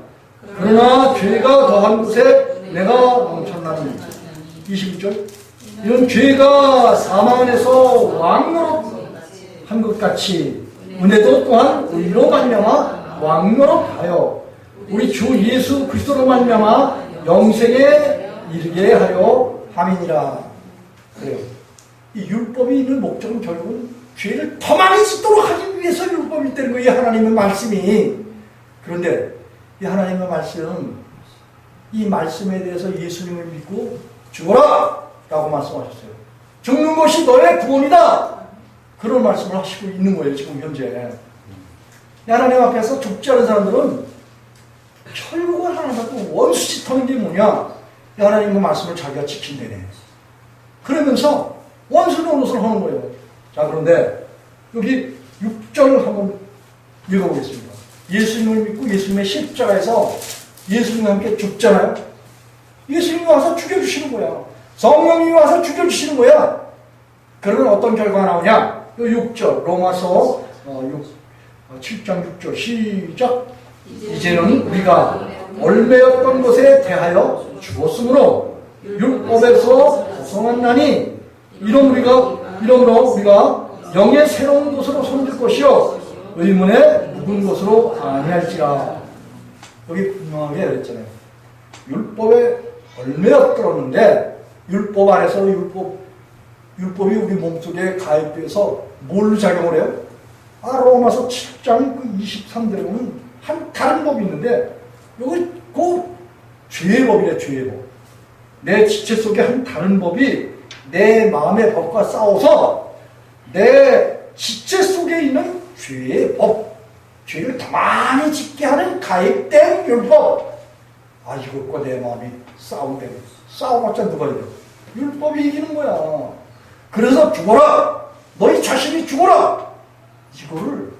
그러나 죄가 더한 곳에 내가 넘쳤나니. 22절. 이런 죄가 사망 안에서 왕노릇 한 것 같이 은혜도 또한 의로 말미암아 왕노릇하여 우리 주 예수 그리스도로 말미암아 영생에 이르게 하려 함이니라. 그래요. 이 율법이 있는 목적은 결국은 죄를 더 많이 짓도록 하기 위해서 율법이 있다는 거예요. 이 하나님의 말씀이. 그런데 이 하나님의 말씀, 이 말씀에 대해서 예수님을 믿고 죽어라! 라고 말씀하셨어요. 죽는 것이 너의 구원이다! 그런 말씀을 하시고 있는 거예요. 지금 현재. 하나님 앞에서 죽지 않은 사람들은 결국은 하나님하고 원수짓 하는 게 뭐냐? 하나님의 말씀을 자기가 지킨다네. 그러면서 원수 노릇을 하는 거예요. 자, 그런데 여기 6절을 한번 읽어보겠습니다. 예수님을 믿고 예수님의 십자가에서 예수님과 함께 죽잖아요. 예수님이 와서 죽여주시는 거야. 성령이 와서 죽여주시는 거야. 그러면 어떤 결과가 나오냐? 6절 로마서 7장 6절 시작. 이제는 우리가 얽매였던 것에 대하여 죽었으므로 율법에서 벗어났나니 이러므로 우리가 영의 새로운 것으로 손들 것이요 의문의 묵은 것으로 아니할지라. 여기 분명하게 그랬잖아요. 율법에 얽매였더었는데 율법 안에서 율법이 우리 몸속에 가입돼서 뭘 작용을 해요? 로마서 7장 23절에 보면 한 다른 법이 있는데 여기 그 죄의 법이래. 죄의 법. 내 지체 속에 한 다른 법이 내 마음의 법과 싸워서 내 지체 속에 있는 죄의 법, 죄를 더 많이 짓게 하는 가입된 율법. 이것과 내 마음이 싸운대. 싸워봤자 누가 이겨? 율법이 이기는 거야. 그래서 죽어라! 너희 자신이 죽어라! 이거를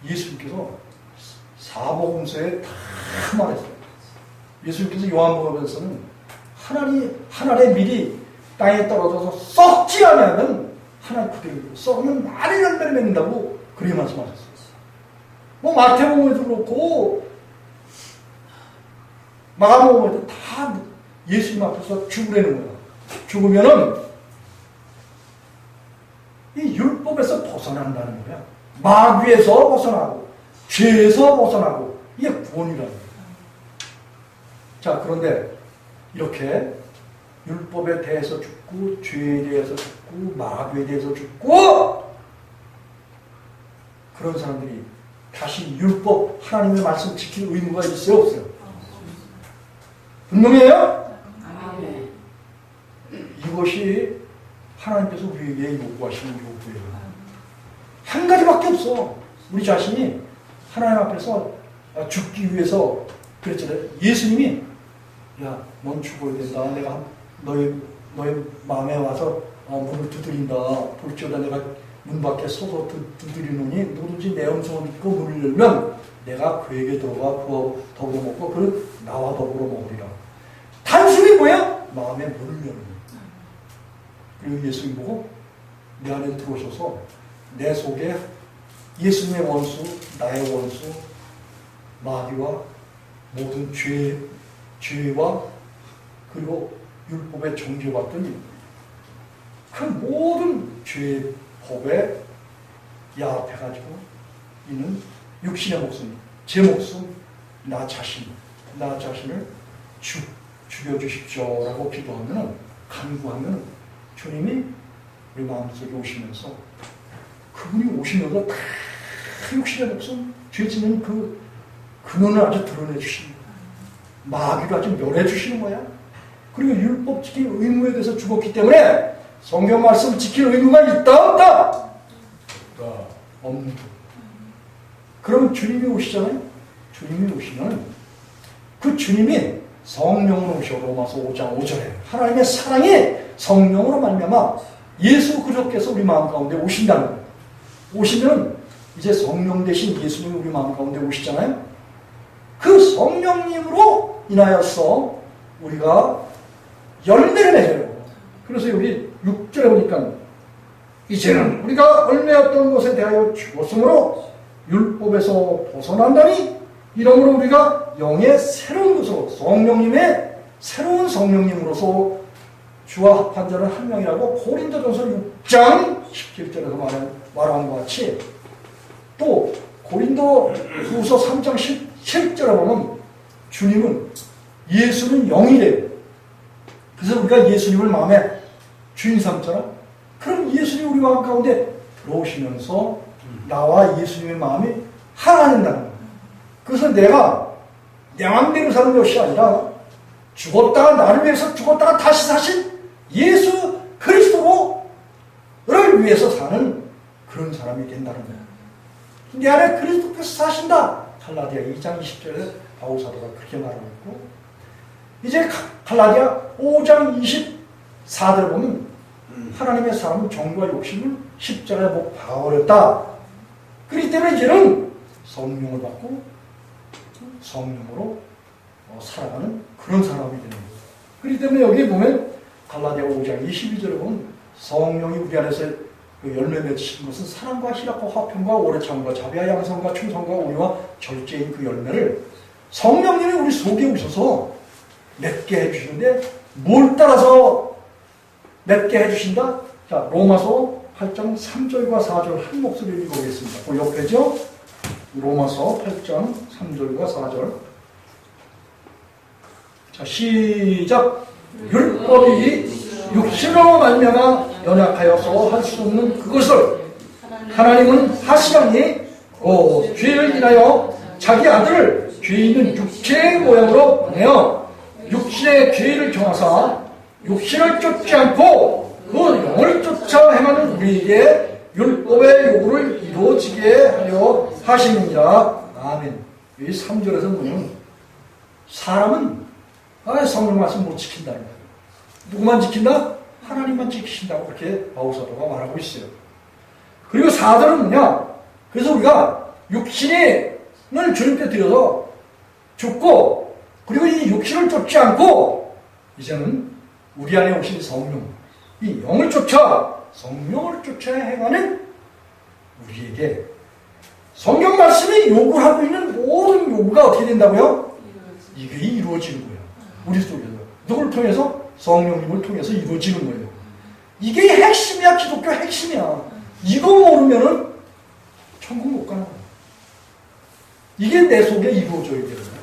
예수님께서 사복음서에 다 말했어요. 예수님께서 요한복음에서는 하늘의 밀이 땅에 떨어져서 썩지 않으면 하나님 그대로 썩으면 많은 열매를 맺는다고 그렇게 말씀하셨어요. 마태복음에도 그렇고 마가복음에도 다 예수님 앞에서 죽으라는 거야. 죽으면은 이 율법에서 벗어난다는 거야. 마귀에서 벗어나고 죄에서 벗어나고 이게 구원이라는 거야. 자, 그런데 이렇게 율법에 대해서 죽고 죄에 대해서 죽고 마귀에 대해서 죽고 그런 사람들이 다시 율법 하나님의 말씀 지킬 의무가 있어요? 없어요? 분명해요? 이것이 하나님께서 우리에게 요구하시는 요구예요. 한 가지밖에 없어. 우리 자신이 하나님 앞에서 죽기 위해서 그랬잖아요. 예수님이 넌 죽어야 된다. 내가 너의 마음에 와서 문을 두드린다. 볼지어다 내가 문 밖에 서서 두드리노니 누구든지 내 음성을 믿고 문을 열면 내가 그에게 들어가 그와 더불어 먹고 그 나와 더불어 먹으리라. 단순히 뭐야? 마음의 문을 여는 거야. 그리고 예수님 보고 내 안에 들어오셔서 내 속에 예수님의 원수, 나의 원수, 마귀와 모든 죄와 그리고 율법의 정죄받더니 그 모든 죄의 법에 야합해가지고 있는 육신의 목숨, 제 목숨, 나 자신을 죽여주십시오라고 기도하면 간구하면 주님이 우리 마음속에 오시면서 그분이 오시면서 다 육신의 목숨, 죄 짓는 그 근원을 아주 드러내 주시는 거야. 마귀를 아주 멸해 주시는 거야. 그리고 율법 지킬 의무에 대해서 죽었기 때문에 성경 말씀 지킬 의무가 있다 없다? 없는. 그러면 주님이 오시잖아요. 주님이 오시면 그 주님이 성령으로 오셔. 로마서 5장 5절에 하나님의 사랑이 성령으로 말미암아 예수 그리스도께서 우리 마음 가운데 오신다는 거예요. 오시면 이제 성령 대신 예수님이 우리 마음 가운데 오시잖아요. 그 성령님으로 인하여서 우리가 열매를 맺어요. 그래서 여기 6절에 보니까 이제는 우리가 얽매였던 것에 대하여 죽었으므로 율법에서 벗어난다니 이러므로 우리가 영의 새로운 것으로 성령님의 새로운 성령님으로서 주와 합한 자는 한 명이라고 고린도전서 6장 17절에서 말한 것 같이 또 고린도후서 3장 17절에 보면 주님은 예수는 영이래요. 그래서 우리가 예수님을 마음에 주인 삼잖아. 그럼 예수님이 우리 마음 가운데 들어오시면서 나와 예수님의 마음이 하나 된다는 거예요. 그래서 내가 내 마음대로 사는 것이 아니라 죽었다가 나를 위해서 죽었다가 다시 사신 예수 그리스도를 위해서 사는 그런 사람이 된다는 거예요. 내 안에 그리스도께서 사신다. 갈라디아 2장 20절에 바울 사도가 그렇게 말하고 있고 이제 갈라디아 5장 24절에 보면 하나님의 사람은 정과 욕심을 십자가에 못 박아버렸다. 그렇기 때문에 이제는 성령을 받고 성령으로 살아가는 그런 사람이 되는 거예요. 그렇기 때문에 여기 보면 갈라디아 5장 22절에 보면 성령이 우리 안에서 그 열매 맺으신 것은 사랑과 희락과 화평과 오래 참음과 자비와 양성과 충성과 온유와 절제인 그 열매를 성령님이 우리 속에 오셔서 맺게 해주시는데 뭘 따라서 맺게 해주신다? 자, 로마서 8장 3절과 4절 한 목소리를 읽어보겠습니다. 그 옆에죠? 로마서 8장 3절과 4절. 자, 시작. 율법이 육신으로 말미암아 연약하여서 할 수 없는 그것을 하나님은 하시라니 죄를 인하여 자기 아들을 죄 있는 육체의 모양으로 보내어 육신의 죄를 정하사 육신을 쫓지 않고 그 영을 쫓아 행하는 우리에게 율법의 요구를 이루어지게 하려 하시느니라. 아멘. 이 3절에서 보면 사람은 성령 말씀 못 지킨다는 거예요. 누구만 지킨다? 하나님만 지키신다고 그렇게 바울사도가 말하고 있어요. 그리고 4절은 뭐냐? 그래서 우리가 육신을 주님께 드려서 죽고 그리고 이 육신을 쫓지 않고 이제는 우리 안에 오신 성령, 이 영을 쫓아 성령을 쫓아 행하는 우리에게 성경 말씀이 요구하고 있는 모든 요구가 어떻게 된다고요? 이게 이루어지는 거예요. 우리 속에서. 누구를 통해서? 성령님을 통해서 이루어지는 거예요. 이게 핵심이야. 기독교 핵심이야. 이거 모르면은 천국 못 가는 거예요. 이게 내 속에 이루어져야 되는 거예요.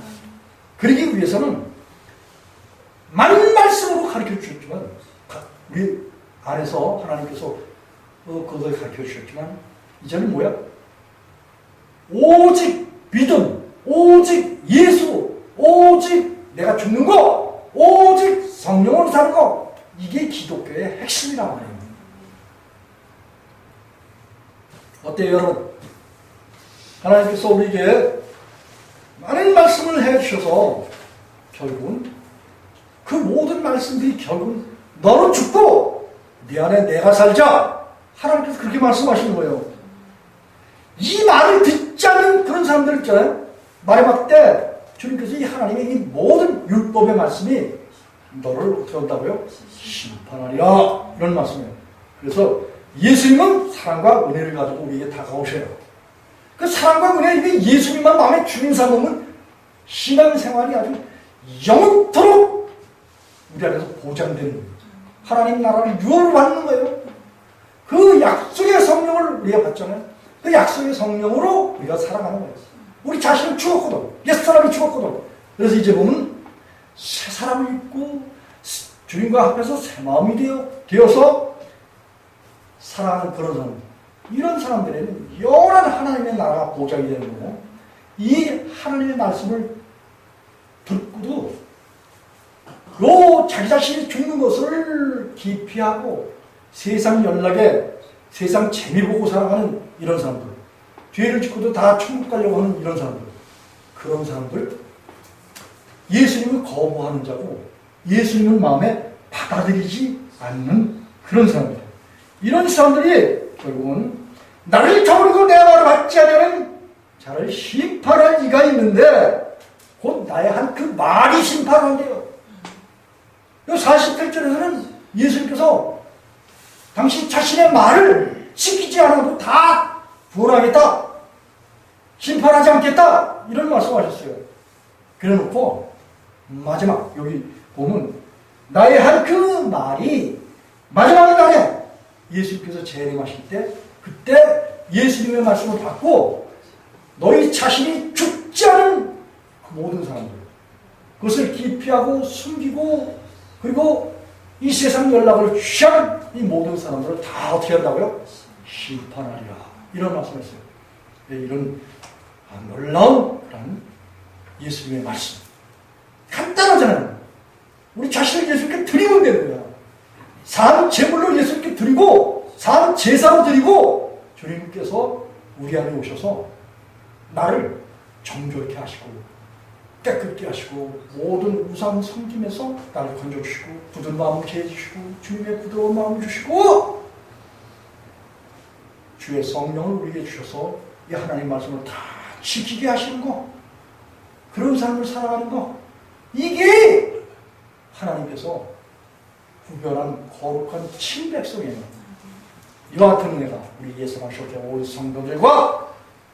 그러기 위해서는 많은 말씀으로 가르쳐 주셨지만 우리 안에서 하나님께서 그것을 가르쳐 주셨지만 이제는 뭐야? 오직 믿음, 오직 예수, 오직 내가 죽는 거, 오직 성령으로 사는 거, 이게 기독교의 핵심이란 말이에요. 어때요, 여러분? 하나님께서 우리에게 많은 말씀을 해주셔서 결국은 그 모든 말씀들이 결국은 너는 죽고 네 안에 내가 살자. 하나님께서 그렇게 말씀하시는 거예요. 이 말을 듣지 않는 그런 사람들 있잖아요. 말에 맞대 주님께서 이 하나님의 이 모든 율법의 말씀이 너를 어떻게 한다고요? 심판하리라. 이런 말씀이에요. 그래서 예수님은 사랑과 은혜를 가지고 우리에게 다가오셔요. 그 사랑과 은혜, 이게 예수님만 마음에 주인 삼으면 신앙생활이 아주 영원토록 우리 안에서 보장되는 거예요. 하나님 나라를 유언을 받는 거예요. 그 약속의 성령을 우리가 받잖아요. 그 약속의 성령으로 우리가 살아가는 거예요. 우리 자신은 죽었거든. 옛사람이 죽었거든. 그래서 이제 보면 새 사람을 입고 주님과 합해서 새 마음이 되어서 살아가는 그런 사람. 이런 사람들에는 영원한 하나님의 나라가 보장이 되는 거고 이 하나님의 말씀을 듣고도 요 자기 자신이 죽는 것을 기피하고 세상 연락에 세상 재미 보고 살아가는 이런 사람들, 죄를 짓고도 다 천국 가려고 하는 이런 사람들, 그런 사람들, 예수님을 거부하는 자고 예수님을 마음에 받아들이지 않는 그런 사람들, 이런 사람들이 결국은 나를 저버리고 내 말을 받지 않으면 자를 심판할 이가 있는데 곧 나의 한 그 말이 심판한대요. 48절에서는 예수님께서 당신 자신의 말을 지키지 않아도 다 구원하겠다, 심판하지 않겠다, 이런 말씀하셨어요. 그래 놓고 마지막 여기 보면 나의 한 그 말이 마지막 날에 예수님께서 재림하실 때, 그때 예수님의 말씀을 받고 너희 자신이 죽지 않은 그 모든 사람들, 그것을 기피하고 숨기고 그리고 이 세상 연락을 취하는 이 모든 사람들을 다 어떻게 한다고요? 심판하리라, 이런 말씀했어요. 이런 놀라운 그런 예수님의 말씀, 간단하잖아요. 우리 자신을 예수님께 드리면 되는 거야. 산 제물로 예수님께 드리고 산 제사로 드리고 주님께서 우리 안에 오셔서 나를 정결케 하시고 깨끗게 하시고 모든 우상 섬김에서 나를 건져주시고 굳은 마음을 개해주시고 주님의 부드러운 마음을 주시고 주의 성령을 우리에게 주셔서 이 하나님 말씀을 다 지키게 하시는 거, 그런 삶을 살아가는 거, 이게 하나님께서 구별한 거룩한 친백성이에요. 이와 같은 은혜가 우리 예수님의 온 성도들과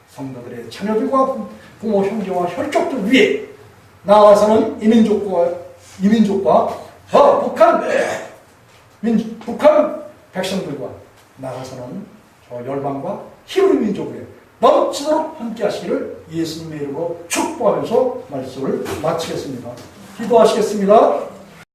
성도들의 자녀들과 부모 형제와 혈족들 위에 나아가서는 이민족과 북한 백성들과 나아가서는 저 열방과 히브리 민족에 넘치도록 함께 하시기를 예수님의 이름으로 축복하면서 말씀을 마치겠습니다. 기도하시겠습니다.